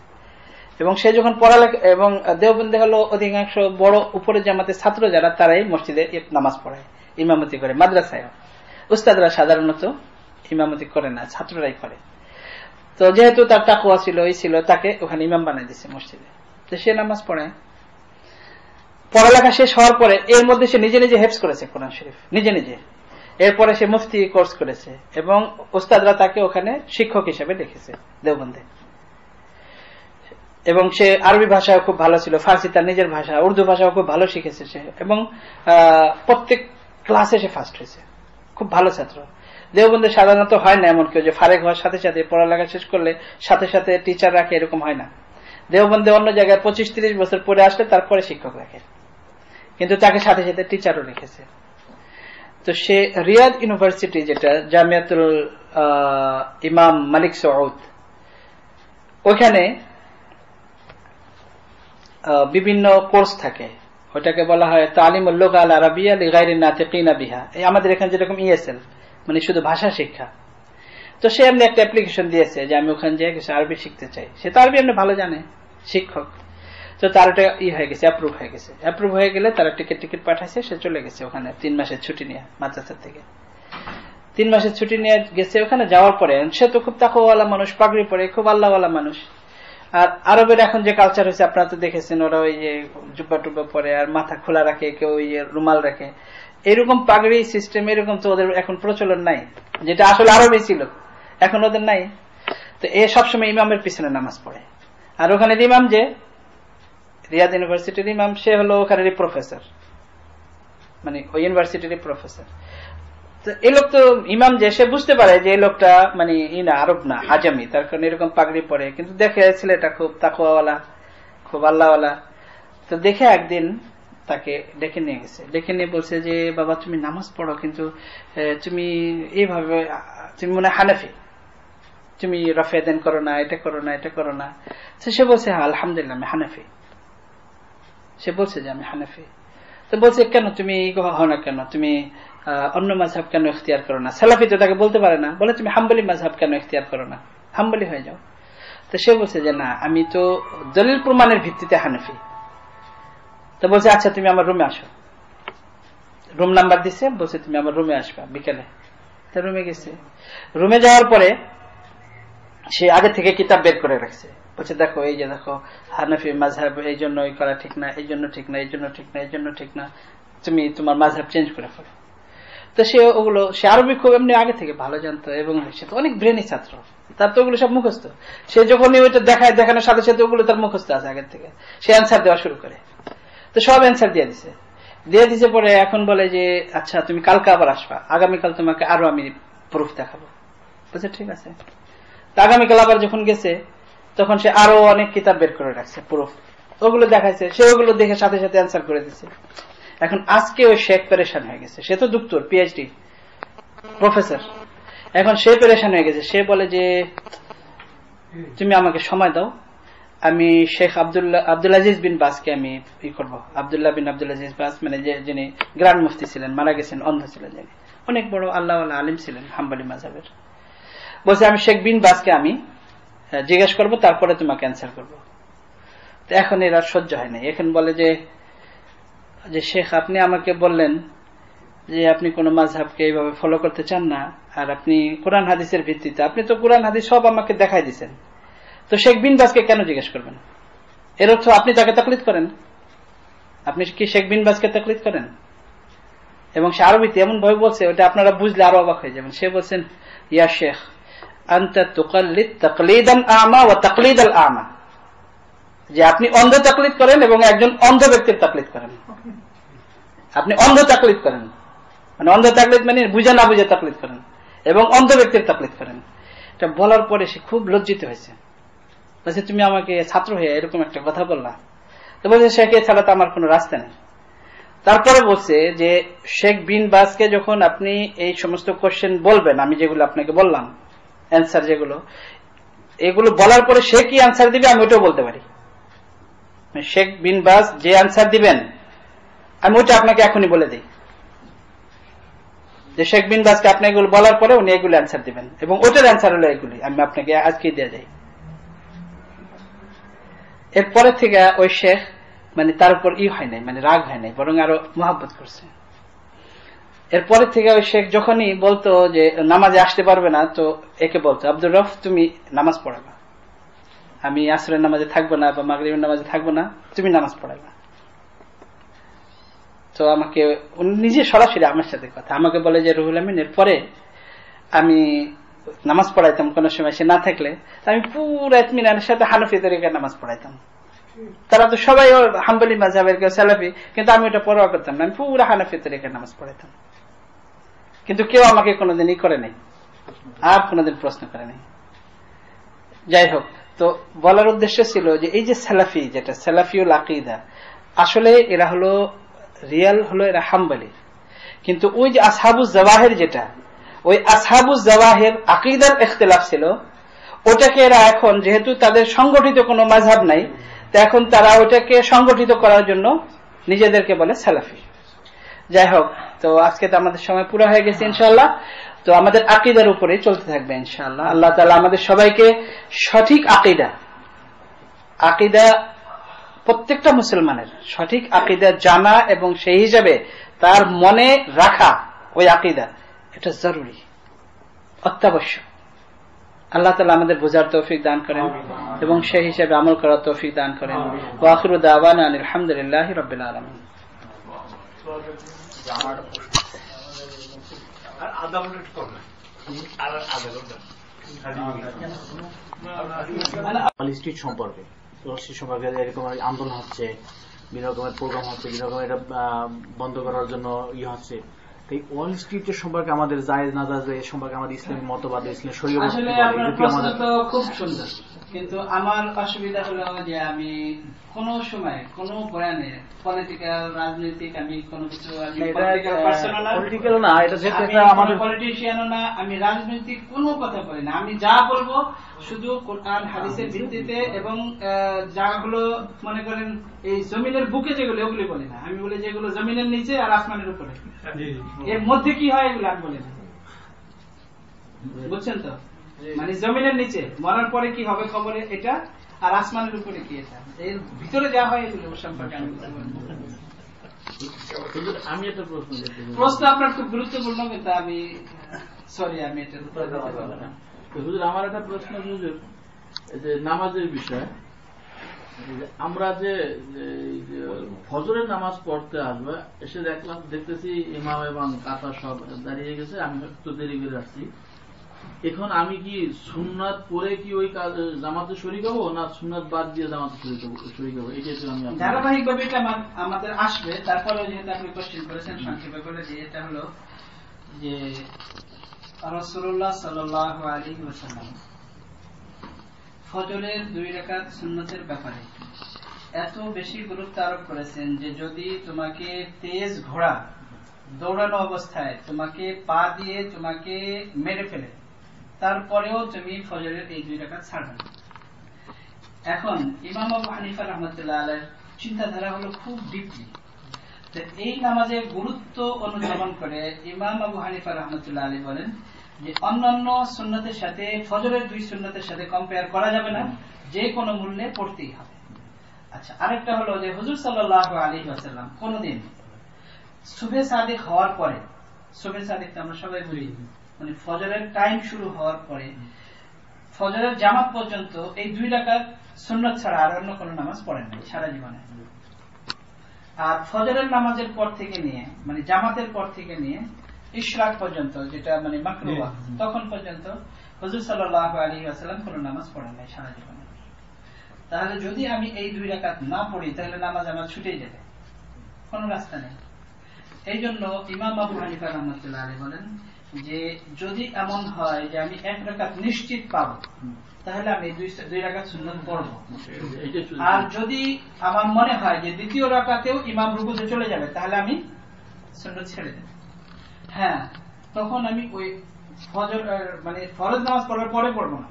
এবং সে যখন পড়ালেখা, এবং দেওবন্দে হলো অধিকাংশ বড় উপরে জামাতের ছাত্র যারা, তারাই মসজিদে নামাজ পড়ায়, ইমামতি করে। মাদ্রাসায় উস্তাদরা সাধারণত ইমামতি করে না, ছাত্ররাই করে। তো যেহেতু তার তাকওয়া ছিল, এই ছিল, তাকে ওখানে ইমাম বানাই দিচ্ছে মসজিদে। তো সে নামাজ পড়ায়। পড়ালেখা শেষ হওয়ার পরে এর মধ্যে সে নিজে নিজে হেফজ করেছে কোরআন শরীফ, নিজে নিজে। এরপরে সে মুফতি কোর্স করেছে এবং উস্তাদরা তাকে ওখানে শিক্ষক হিসেবে রেখেছে দেওবন্দে। এবং সে আরবি ভাষাও খুব ভালো ছিল, ফার্সি তার নিজের ভাষা, উর্দু ভাষাও খুব ভালো শিখেছে সে, এবং প্রত্যেক ক্লাসে সে ফার্স্ট হয়েছে, খুব ভালো ছাত্র। দেওবন্দে সাধারণত হয় না এমন কেউ যে ফারেক হওয়ার সাথে সাথে, পড়ালেখা শেষ করলে সাথে সাথে টিচার রাখে, এরকম হয় না। দেওবন্দে অন্য জায়গায় 25-30 বছর পরে আসলে তারপরে শিক্ষক রাখে, কিন্তু তাকে সাথে সাথে টিচারও রেখেছে। তো সে রিয়াদ ইউনিভার্সিটি, যেটা জামিয়াতুল ইমাম মালিক সৌদ, ওইখানে বিভিন্ন কোর্স থাকে, ওটাকে বলা হয় তালিমুল লুগা আল আরাবিয়া লিগাইরিন নাতিকিনা বিহা। এই আমাদের এখানে যেরকম ইএসএল, মানে শুধু ভাষা শিক্ষা। তো সে এমনি একটা অ্যাপ্লিকেশন দিয়েছে যে আমি ওখানে যেয়ে কিছু আরবি শিখতে চাই। সে তো আরবি এমনি ভালো জানে, শিক্ষক। তো তার ওটা হয়ে গেছে, অ্যাপ্রুভ হয়ে গেছে। অ্যাপ্রুভ হয়ে গেলে তারা টিকিট পাঠাইছে, সে চলে গেছে ওখানে 3 মাসের ছুটি নিয়ে মাদ্রাসা থেকে। 3 মাসের ছুটি নিয়ে গেছে। ওখানে যাওয়ার পরে সে তো খুব তাকওয়ালা মানুষ, পাগড়ি পরে, খুব আল্লাহওয়ালা মানুষ। আর আরবের এখন যে কালচার হয়েছে আপনারা তো দেখেছেন, ওরা ওই যে জুব্বা টুব্বা পরে আর মাথা খোলা রাখে, কেউ ওই রুমাল রাখে, এরকম পাগড়ি সিস্টেম এরকম তো ওদের এখন প্রচলন নাই, যেটা আসলে আরবে ছিল, এখন ওদের নাই। তো এ সবসময় ইমামের পিছনে নামাজ পড়ে। আর ওখানে ইমাম যে রিয়াদ ইউনিভার্সিটির ইমাম, সে হলো ওখানেরই প্রফেসর, মানে ওই ইউনিভার্সিটির প্রফেসর। তো এই লোক তো ইমাম যে, সে বুঝতে পারে যে এই লোকটা মানে ইনা আরব না, আজামি, তার কারণে এরকম পাগড়ি পরে। কিন্তু দেখে ছেলেটা খুব তাকওয়াওয়ালা, খুব আল্লাহওয়ালা। তো দেখে একদিন তাকে ডেকে নিয়ে গেছে, ডেকে নিয়ে বলছে যে বাবা তুমি নামাজ পড়ো, কিন্তু তুমি এইভাবে, তুমি মনে হয় হানাফি, তুমি রফে দেন করো না, এটা করো না, এটা করো না। সে বলছে হ্যাঁ আলহামদুলিল্লাহ আমি হানাফি। সে বলছে যে আমি হানাফি। তো বলছে কেন তুমি হও না, কেন তুমি অন্য মাযহাব কেন ইখতিয়ার করো না? সালাফি তো তাকে বলতে পারে না, বলে তুমি হাম্বলি মাযহাব কেন ইখতিয়ার করো না, হাম্বলি হয়ে যাও। তো সে বলছে যে না, আমি তো দলিল প্রমাণের ভিত্তিতে হানাফি। তো বলছে আচ্ছা তুমি আমার রুমে আসো। রুম নাম্বার দিছে, বলছে তুমি আমার রুমে আসবা বিকেলে। তো রুমে গেছে। রুমে যাওয়ার পরে সে আগে থেকে কিতাব বের করে রাখছে, বলছে দেখো এই যে দেখো হানাফি মাযহাব এই জন্য করা ঠিক না, এই জন্য ঠিক না, এই জন্য ঠিক না, এই জন্য ঠিক না, তুমি তোমার মাযহাব চেঞ্জ করে ফেলো। তো সে ওগুলো, সে আরবি খুব এমনি আগে থেকে ভালো জানতো এবং সে তো অনেক ব্রেনি ছাত্র, তার তো ওগুলো সব মুখস্থ। সে যখনই ওইটা দেখানোর সাথে সাথে ওগুলো তার মুখস্থ আছে আগের থেকে, সে অ্যান্সার দেওয়া শুরু করে। তো সব অ্যান্সার দিয়ে দিছে পরে এখন বলে যে আচ্ছা তুমি কালকে আবার আসবা, আগামীকাল তোমাকে আরো আমি প্রুফ দেখাবো। বলছে ঠিক আছে। তো আগামীকাল আবার যখন গেছে তখন সে আরো অনেক কিতাব বের করে রাখছে প্রুফ, ওগুলো দেখাইছে। সে ওগুলো দেখে সাথে সাথে অ্যান্সার করে দিচ্ছে। এখন আজকে ওই শেখ পেরেশান হয়ে গেছে, সে তো ডক্টর, পিএইচডি প্রফেসর। এখন সে পেরেশান হয়ে গেছে। সে বলে যে তুমি আমাকে সময় দাও, আমি শেখ আব্দুল আজিজ বিন বাসকে আমি ই করবো। আব্দুল্লাহ বিন আব্দুল আজিজ বাস, মানে যিনি গ্র্যান্ড মুফতি ছিলেন, মারা গেছেন, অন্ধ ছিলেন, যিনি অনেক বড় আল্লাহওয়ালা আলিম ছিলেন হাম্বলি মাযহাবের। বলছে আমি শেখ বিন বাসকে আমি জিজ্ঞেস করবো, তারপরে তোমাকে অ্যান্সার করবো। তো এখন এরা সহ্য হয় না। এখন বলে যে শেখ আপনি আমাকে বললেন যে আপনি কোন মাযহাবকে এইভাবে ফলো করতে চান না, আর আপনি কোরআন হাদিসের ভিত্তিতে, আপনি তো কোরআন হাদিস সব আমাকে দেখাই দিচ্ছেন, তো শেখ বিন বাসকে কেন জিজ্ঞেস করবেন? এর অর্থ আপনি তাকে তাকলিদ করেন। আপনি কি শেখ বিন বাসকে তাকলিদ করেন? এবং সে আরবিতে এমন ভাবে বলছে, ওটা আপনারা বুঝলে আরো অবাক হয়ে যাবেন। সে বলছেন ইয়া শেখ আনতা তুকাল্লিদ তাকলিদান আমা ওয়া তাকলিদাল আমা, যে আপনি অন্ধ তাকলিদ করেন এবং একজন অন্ধ ব্যক্তির তাকলিদ করেন। আপনি অন্ধ তাকলিদ করেন, মানে অন্ধ তাকলিদ মানে বুঝে না বুঝে তাকলিদ করেন, এবং অন্ধ ব্যক্তির তাকলিদ করেন। এটা বলার পরে সে খুব লজ্জিত হয়েছে। বলছে তুমি আমাকে ছাত্র হয়ে এরকম একটা কথা বললা। তো বলছে শেখ ছাড়া তো আমার কোনো রাস্তা নেই। তারপরে বলছে যে শেখ বিন বাসকে যখন আপনি এই সমস্ত কোশ্চেন বলবেন, আমি যেগুলো আপনাকে বললাম অ্যান্সার যেগুলো, এগুলো বলার পরে সে কি অ্যান্সার দিবে আমি ওটাও বলতে পারি। শেখ বিন বাস যে অ্যান্সার দিবেন আমি ওটা আপনাকে এখনই বলে দিই, যে শেখ বিন বাসকে আপনি এগুলো বলার পরে উনি এগুলো অ্যান্সার দিবেন, এবং ওটার অ্যান্সার হলো এগুলি, আমি আপনাকে আজকেই দিয়ে যাই। এরপরে থেকে ওই শেখ মানে তার উপর হয় নাই, মানে রাগ হয় নাই, বরং আরো মহব্বত করছে। এরপরে থেকে ওই শেখ যখনই বলতো যে নামাজে আসতে পারবে না, তো একে বলতো আব্দুর রফ তুমি নামাজ পড়াবা, আমি আসরের নামাজে থাকবো না বা মাগরিবের নামাজে থাকবো না, তুমি নামাজ পড়াবা। তো আমাকে নিজে সরাসরি আমার সাথে কথা, আমাকে বলে যে রুহুল আমিন এরপরে আমি নামাজ পড়াইতাম কোন সময় সে না থাকলে, আমি পুরো ইতমিনানের সাথে হানফি তরিকার নামাজ পড়াইতাম। তারা তো সবাই হাম্বলি মাযহাবের, কেউ সালাফি, কিন্তু আমি ওটা পরোয়া করতাম না, আমি পুরো হানফি তরিকার নামাজ পড়াইতাম। কিন্তু কেউ আমাকে কোনোদিন ই করে নাই, আর কোনোদিন প্রশ্ন করে নাই। যাই হোক, তো বলার উদ্দেশ্য ছিল যে এই যে সালাফি, যেটা সালাফিউল আকীদা, আসলে এরা হলো রিয়াল হলো এরা হাম্বলি, কিন্তু ওই যে আসহাবুজ জাওয়াহির, যেটা ওই আসহাবুজ জাওয়াহির আকীদার ইখতিলাফ ছিল, ওটাকে এরা এখন যেহেতু তাদের সংগঠিত কোনো মাযহাব নাই, তো এখন তারা ওটাকে সংগঠিত করার জন্য নিজেদেরকে বলে সালাফি। যাই হোক, তো আজকে তো আমাদের সময় পুরো হয়ে গেছে ইনশাআল্লাহ। তো আমাদের আকীদার উপরে চলতে থাকবে ইনশাআল্লাহ। আল্লাহ তাআলা আমাদের সবাইকে সঠিক আকীদা প্রত্যেকটা মুসলমানের সঠিক আকীদা জানা এবং সেই হিসাবে তার মনে রাখা, ওই আকীদা এটা জরুরি। অত্যাবশ্যক। আল্লাহ তাআলা আমাদের বোঝার তৌফিক দান করেন এবং সেই হিসেবে আমল করার তৌফিক দান করেন। ওয়া আখিরু দাওয়ানা আলহামদুলিল্লাহি রাব্বিল আলামিন।
স্ট্রিট সম্পর্কে এরকম আন্দোলন হচ্ছে, বিভিন্ন রকমের প্রোগ্রাম হচ্ছে, বিভিন্ন রকমের এটা বন্ধ করার জন্য হচ্ছে। এই ওয়াল স্ট্রিটের সম্পর্কে আমাদের জায়েজ না জায়েজ এ সম্পর্কে আমাদের ইসলামী মতবাদ, ইসলামী শরীয়ত
আসলে আপনার প্রশ্ন তো খুব সুন্দর, কিন্তু আমার অসুবিধা হলো যে আমি কোন সময় কোন বয়ানে পলিটিক্যাল, রাজনৈতিক, আমি কোনো কিছু
পলিটিক্যাল না, এটা যেহেতু আমাদের
পলিটিশিয়ানও না, আমি রাজনৈতিক কোনো কথা বলি না। আমি যা বলবো শুধু কোরআন হাদিসের ভিত্তিতে, এবং যাগুলো মনে করেন এই জমিনের বুকে যেগুলো, ওগুলি বলি না। আমি বলি যেগুলো জমিনের নিচে আর আসমানের উপরে, এর মধ্যে কি হয় এগুলো আমি বলি না। বুঝছেন তো? মানে জমিনের নিচে মরার পরে কি হবে খবরে এটা, আর আসমানের উপরে কি এটা, এর ভিতরে যা হয় এগুলো সম্পর্কে আমি একটা প্রশ্ন আপনার খুব গুরুত্বপূর্ণ, কিন্তু আমি সরি আমি এটা
আমার একটা প্রশ্ন যে নামাজের বিষয়, আমরা যে ফজরের নামাজ পড়তে আসবে, এসে দেখতেছি ইমাম এবং কাতা সব দাঁড়িয়ে গেছে, আমি একটু দেরি করে আসছি। এখন আমি কি সুন্নাত পরে কি ওই জামাতে শরীক হবো, না সুন্নাত বাদ দিয়ে জামাতে শরীক হবো? এটাই তো আমি
ধারাবাহিকভাবে এটা আমাদের আসবে। তারপরে যেহেতু আপনি কোশ্চেন করেছেন, সংক্ষেপে বলে যে এটা হলো যে রাসূলুল্লাহ সাল্লাল্লাহু আলাইহি ওয়াসাল্লাম ফজরের 2 রাকাত সুন্নতের ব্যাপারে এত বেশি গুরুত্ব আরোপ করেছেন যে যদি তোমাকে তেজ ঘোড়া দৌড়ানো অবস্থায় তোমাকে পা দিয়ে তোমাকে মেরে ফেলে, তারপরেও তুমি ফজরের এই 2 রাকাত ছাড়বে না। এখন ইমাম আবু হানিফা রাহমাতুল্লাহ আলাইহির চিন্তাধারা হলো খুব ডিপলি। এই নামাজের গুরুত্ব অনুধাবন করে ইমাম আবু হানিফা রাহমাতুল্লাহ আলাইহি বলেন যে অন্যান্য সুন্নতের সাথে ফজরের 2 সুন্নতের সাথে কম্পেয়ার করা যাবে না, যে কোনো মূল্যে পড়তেই হবে। আচ্ছা, আরেকটা হলো যে হুজুর সাল্লাল্লাহু আলাইহি ওয়াসাল্লাম কোনদিন সুবহে সাদিক হওয়ার পরে, সুবহে সাদিক তো আমরা সবাই বুঝি, মানে ফজরের টাইম শুরু হওয়ার পরে ফজরের জামাত পর্যন্ত এই 2 রাকাত সুন্নত ছাড়া আর অন্য কোনো নামাজ পড়েন নাই সারা জীবনে। আর ফজরের নামাজের পর থেকে নিয়ে, মানে জামাতের পর থেকে নিয়ে ইশরাক পর্যন্ত, যেটা মানে মাকরুহ, তখন পর্যন্ত হুজুর সাল্লাল্লাহু আলাইহি ওয়াসাল্লাম কোনো নামাজ পড়েন নাই সারা জীবনে। তাহলে যদি আমি এই 2 রাকাত না পড়ি, তাহলে নামাজ আমার ছুটেই যাবে, কোনো রাস্তা নেই। এই জন্য ইমাম আবু হানিফা রাহমাতুল্লাহ আলাইহি বলেন যে যদি এমন হয় যে আমি 1 রাকাত নিশ্চিত পাবো, তাহলে আমি 2 রাকাত সুন্নাত পড়ব। আর যদি আমার মনে হয় যে দ্বিতীয় রাকাতেও ইমাম রুকুতে চলে যাবে, তাহলে আমি সুন্নাত ছেড়ে দেব। হ্যাঁ, তখন আমি ওই ফজর মানে ফরজ নামাজ পড়ার পরে পড়বো না,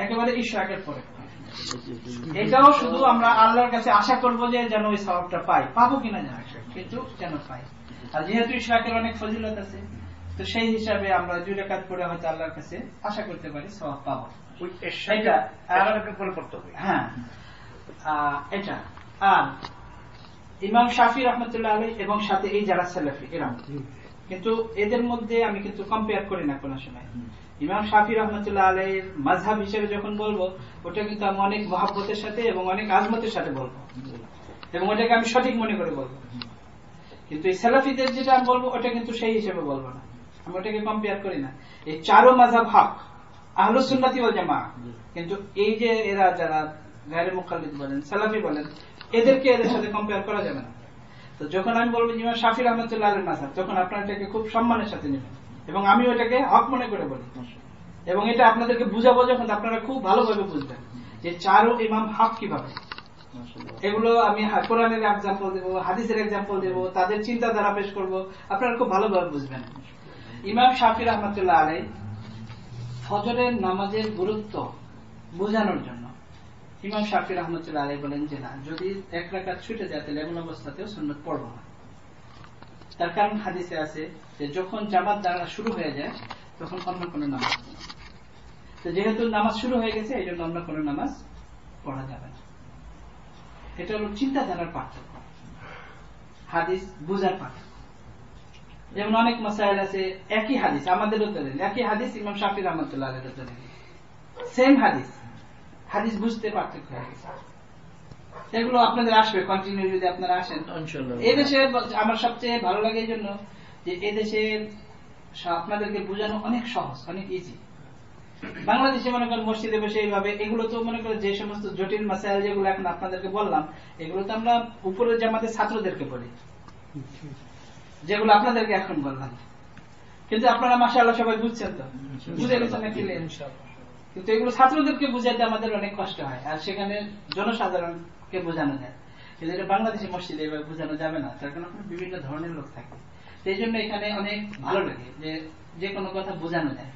একেবারে ইশরাকের পরে। এটাও শুধু আমরা আল্লাহর কাছে আশা করবো যে যেন ওই সওয়াবটা পাই, পাবো কিনা জানি, কিন্তু যেন পাই। আর যেহেতু ইশরাকের অনেক ফজিলত আছে, তো সেই হিসাবে আমরা 2 রাকাত পড়ে হয়তো আল্লাহর কাছে আশা করতে পারি সওয়াব পাবো। হ্যাঁ, এটা। আর ইমাম শাফি রাহমাতুল্লাহ আলাইহি এবং সাথে এই যারা সালাফি এরা, কিন্তু এদের মধ্যে আমি কিন্তু কম্পেয়ার করি না কোনো সময়। ইমাম শাফি রাহমাতুল্লাহ আলাইহির মাযহাব হিসেবে যখন বলবো, ওটা কিন্তু আমি অনেক মহব্বতের সাথে এবং অনেক আজমতের সাথে বলবো, এবং ওটাকে আমি সঠিক মনে করে বলবো। কিন্তু এই সালাফিদের যেটা আমি বলবো, ওটা কিন্তু সেই হিসেবে বলবো না, আমি ওটাকে কম্পেয়ার করি না। এই 4 মাযহাব হক, আহলুস সুন্নাতি ওয়াল জামাআহ। কিন্তু এই যে এরা যারা গায়রে মুকাল্লিদ বলেন, সালাফি বলেন, এদেরকে এদের সাথে কম্পেয়ার করা যাবে না। তো যখন আমি বলবো ইমাম শাফি রাহমাতুল্লাহ আলাইহির মাযহাব, তখন আপনারা এটাকে খুব সম্মানের সাথে নেবেন, এবং আমি ওটাকে হক মনে করে বলি। এবং এটা আপনাদেরকে বুঝাবো যখন, আপনারা খুব ভালোভাবে বুঝবেন যে 4 ইমাম হক কিভাবে। এগুলো আমি কোরআনের এক্সাম্পল দেবো, হাদিসের এক্সাম্পল দেবো, তাদের চিন্তাধারা পেশ করবো, আপনারা খুব ভালোভাবে বুঝবেন। ইমাম শাফি রাহমাতুল্লাহ আলাইহি ফজরের নামাজের গুরুত্ব বোঝানোর জন্য ইমাম শাফি রাহমাতুল্লাহ আলাইহি বলেন যে না, যদি 1 রাকাত ছুটে যায় তাহলে এমন অবস্থাতেও সুন্নাত পড়ব না। তার কারণ হাদিসে আছে যে যখন জামাত দাঁড়া শুরু হয়ে যায়, তখন অন্য কোনো নামাজ নেই। তো যেহেতু নামাজ শুরু হয়ে গেছে, এই জন্য অন্য কোনো নামাজ পড়া যাবে না। এটা হলো চিন্তাধারার পার্থক্য, হাদিস বুঝার পার্থক্য। যেমন অনেক মাসাইল আছে একই হাদিস, আমাদেরও দলিল একই হাদিস, ইমাম শাফি রাহমাতুল্লাহ আলাইহির দলিল সেম হাদিস, হাদিস বুঝতে পার্থক্য হয়ে গেছে। এগুলো আপনাদের আসবে কন্টিনিউ যদি আপনারা আসেন। এই দেশে আমার সবচেয়ে ভালো লাগে এই জন্য যে এই দেশে আপনাদেরকে বোঝানো অনেক সহজ, অনেক ইজি। বাংলাদেশে মনে করেন মসজিদে বসে এইভাবে, এগুলো তো মনে করেন যে সমস্ত জটিল মাসাইল যেগুলো এখন আপনাদেরকে বললাম, এগুলো তো আমরা উপরের জামাতের ছাত্রদেরকে বলি, যেগুলো আপনাদেরকে এখন বললাম। কিন্তু আপনারা মাশাআল্লাহ সবাই বুঝছেন তো, বুঝে গেছেন নাকি? কিন্তু এগুলো ছাত্রদেরকে বুঝাইতে আমাদের অনেক কষ্ট হয়, আর সেখানে জনসাধারণকে বোঝানো যায়। কিন্তু এটা বাংলাদেশি মসজিদে এভাবে বোঝানো যাবে না, তার কারণ বিভিন্ন ধরনের লোক থাকে। সেই জন্য এখানে অনেক ভালো লাগে যে কোনো কথা বোঝানো যায়,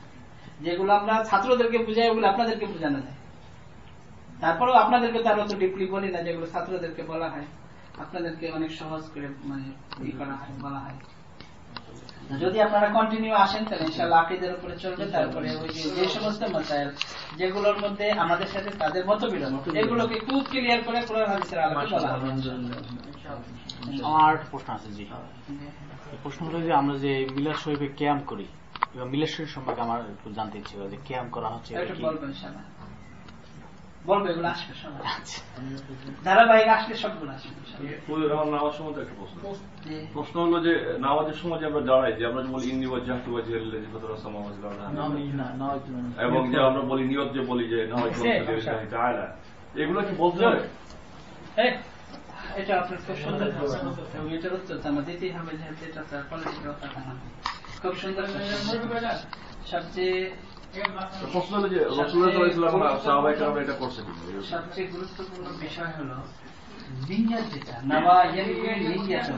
যেগুলো আমরা ছাত্রদেরকে বুঝাই ওগুলো আপনাদেরকে বোঝানো যায়। তারপরেও আপনাদেরকে তার অত ডিপলি বলি না, যেগুলো ছাত্রদেরকে বলা হয় আপনাদেরকে অনেক সহজ করে মানে করা হয়, বলা হয়। যদি আপনারা কন্টিনিউ আসেন তাহলে ইনশাআল্লাহ আকীদার উপরে চলবে। তারপরে ওই যে সমস্ত মাসাইল যেগুলোর মধ্যে আমাদের সাথে তাদের মতবিরোধ, এগুলোকে খুব ক্লিয়ার করে কোরআন হাদিসের আলোকে বলা হবে।
আমার প্রশ্ন আছে, জি প্রশ্ন হলো যে আমরা যে মিলাদ শরীফে ক্যাম্প করি, মিলাদ শরীফ সম্পর্কে আমার একটু জানতে ইচ্ছে করে যে ক্যাম্প করা হচ্ছে
বলবেন, ইনশাআল্লাহ বলবে, এগুলো আসবে সব ধারাবাহিক আসলে সবগুলো আসবে।
নামাজ সম্বন্ধে একটা প্রশ্ন হলো যে নামাজের সময় যে আমরা দাঁড়াই, যে আমরা বলি ইন্নি ওয়াজহাতু ওয়াজহিয়া লিল্লাযী ফাতারা সামাওয়াতি ওয়াল আরদ, এবং যে আমরা বলি নিয়ত যে বলি যে নাওয়াইতু লিল্লাহি তাআলা, এগুলো কি বলতে হয়?
এটা আপনার খুব সুন্দর এবং এটার উত্তর আমার দিতেই হবে, যেহেতু এটা তার পলিটিক্যাল কথা না। খুব সুন্দর সবচেয়ে
প্রশ্ন হলো যে রাসূলুল্লাহ সাল্লাল্লাহু আলাইহি ওয়াসাল্লাম সাহাবায়ে কেরাম এটা করছেন।
সবচেয়ে গুরুত্বপূর্ণ বিষয় হলো নিয়ত, যেটা নাওয়াইয়াল নিয়ত,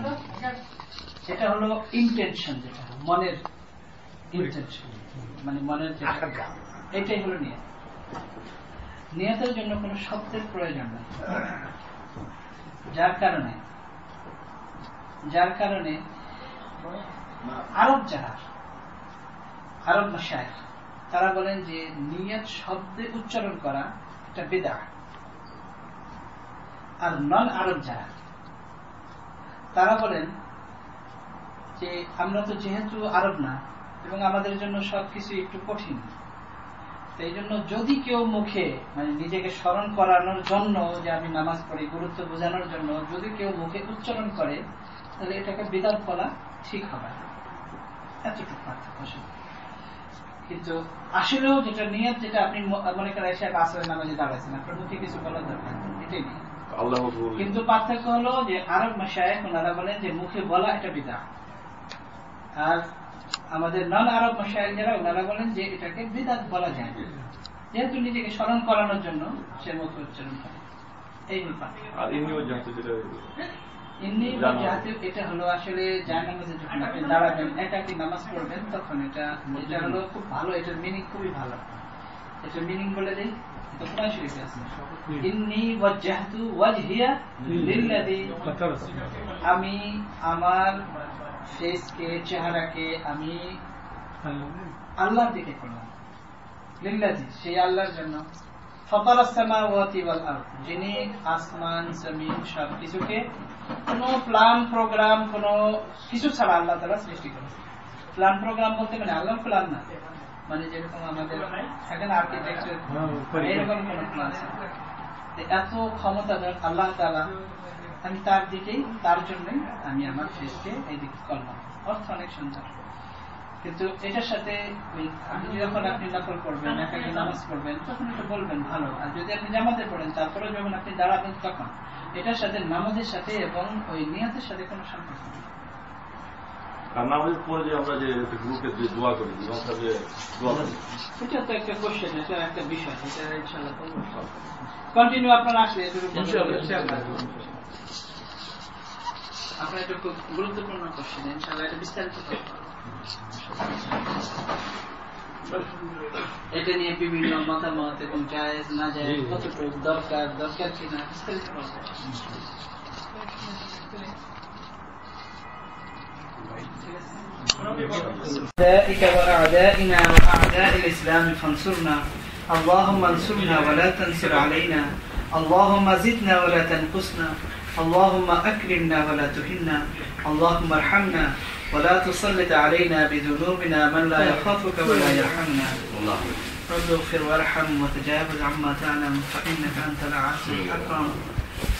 এটা হলো ইন্টেনশন, যেটা মনের ইন্টেনশন, মানে মনের যেটা, এটাই হলো নিয়ত। নিয়তের জন্য কোনো শব্দের প্রয়োজন নেই, যার কারণে আরব মাশায়েখ তারা বলেন যে নিয়ত শব্দে উচ্চারণ করা এটা বিদআহ। আর নন আরব যারা, তারা বলেন যে আমরা তো যেহেতু আরব না এবং আমাদের জন্য সবকিছু একটু কঠিন, এই জন্য যদি কেউ মুখে মানে নিজেকে স্মরণ করানোর জন্য যে আমি নামাজ পড়ি, গুরুত্ব বোঝানোর জন্য যদি কেউ মুখে উচ্চারণ করে, তাহলে এটাকে বিদআত বলা ঠিক হবে, এতটুকু পার্থক্য। কিন্তু আসলেও যেটা নিয়ত, যেটা আপনি মনে করেন এসে আসরের নামাজে দাঁড়াচ্ছেন, আপনার মুখে কিছু বলার দরকার এটাই নিয়ত। কিন্তু পার্থক্য হলো যে আরব মাশায়েখ ওনারা বলেন যে মুখে বলা এটা বিদআত, আর আমাদের নন আরব মাশায়েখ যারা ওনারা বলেন যে এটাকে বিদআত বলা যায়, যেহেতু নিজেকে স্মরণ করানোর জন্য সে মুখে উচ্চারণ করে। এই হল পার্থক্য। আর ইন্নি ওয়াজহাতু এটা হলো আসলে জায়নামাজে যখন আপনি দাঁড়াবেন, একাকী নামাজ পড়বেন, তখন এটা হলো খুব ভালো, এটার মিনিং খুবই ভালো। এটার মিনিং বলে দেই, তো কোরআন শরীফে আছে, ইন্নী ওয়াজহাতু ওয়াজহিয়া লিল্লাযী, আমি আমার ফেসকে, চেহারাকে আমি আল্লাহর দিকে করলাম, লিল্লাযী সেই আল্লাহর জন্য, ফাতারাস সামাওয়াতি ওয়াল আরদ যিনি আসমান জমিন সবকিছুকে কোনো প্ল্যান প্রোগ্রাম কোনো কিছু ছাড়া আল্লাহ তাআলা সৃষ্টি করেছেন। প্ল্যান প্রোগ্রাম বলতে মানে আল্লাহর প্ল্যান না, মানে যেরকম আমাদের থাকে না আর্কিটেকচার, এরকম কোনো প্ল্যান আছে। এত ক্ষমতাধর আল্লাহ তাআলা, আমি তার দিকেই, তার জন্যই আমি আমার ফেসকে এইদিকে করলাম, অর্থ অনেক সুন্দর। কিন্তু এটার সাথে যখন আপনি নফল করবেন, একাকী নামাজ পড়বেন, তখন এটা বলবেন ভালো। আর যদি আপনি জামাতে পড়েন, তারপরে যখন আপনি দাঁড়াবেন, তখন এটার সাথে নামাজের সাথে এবং ওই নিয়তের সাথে কোনো সম্পর্ক নেই।
আর নামাজের পরে যে আমরা যে গ্রুপে যে দোয়া করি,
এটা তো একটা কোশ্চেন, এটা একটা বিষয়, এটা ইনশাআল্লাহ কন্টিনিউ আপনারা আসলে আপনার এটা খুব গুরুত্বপূর্ণ কোশ্চেন, ইনশাআল্লাহ এটা বিস্তারিত এটা নিয়ে বিভিন্ন মতামত এবং জায়েজ না জায়েজ, কতটুকু দরকার কিনা বিস্তারিত أولئك وأعدائنا وأعداء الإسلام فانصرنا اللهم انصرنا ولا تنصر علينا اللهم زدنا ولا تنقصنا اللهم أكرمنا ولا تهنا اللهم ارحمنا ولا تسلط علينا بذنوبنا من لا يخافك ولا يرحمنا رب اغفر وارحم وتجاوز عما تعلم فإنك أنت العزيز الأكرم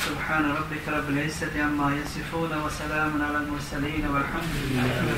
سبحان ربك رب العزة عما يصفون وسلام على المرسلين والحمد لله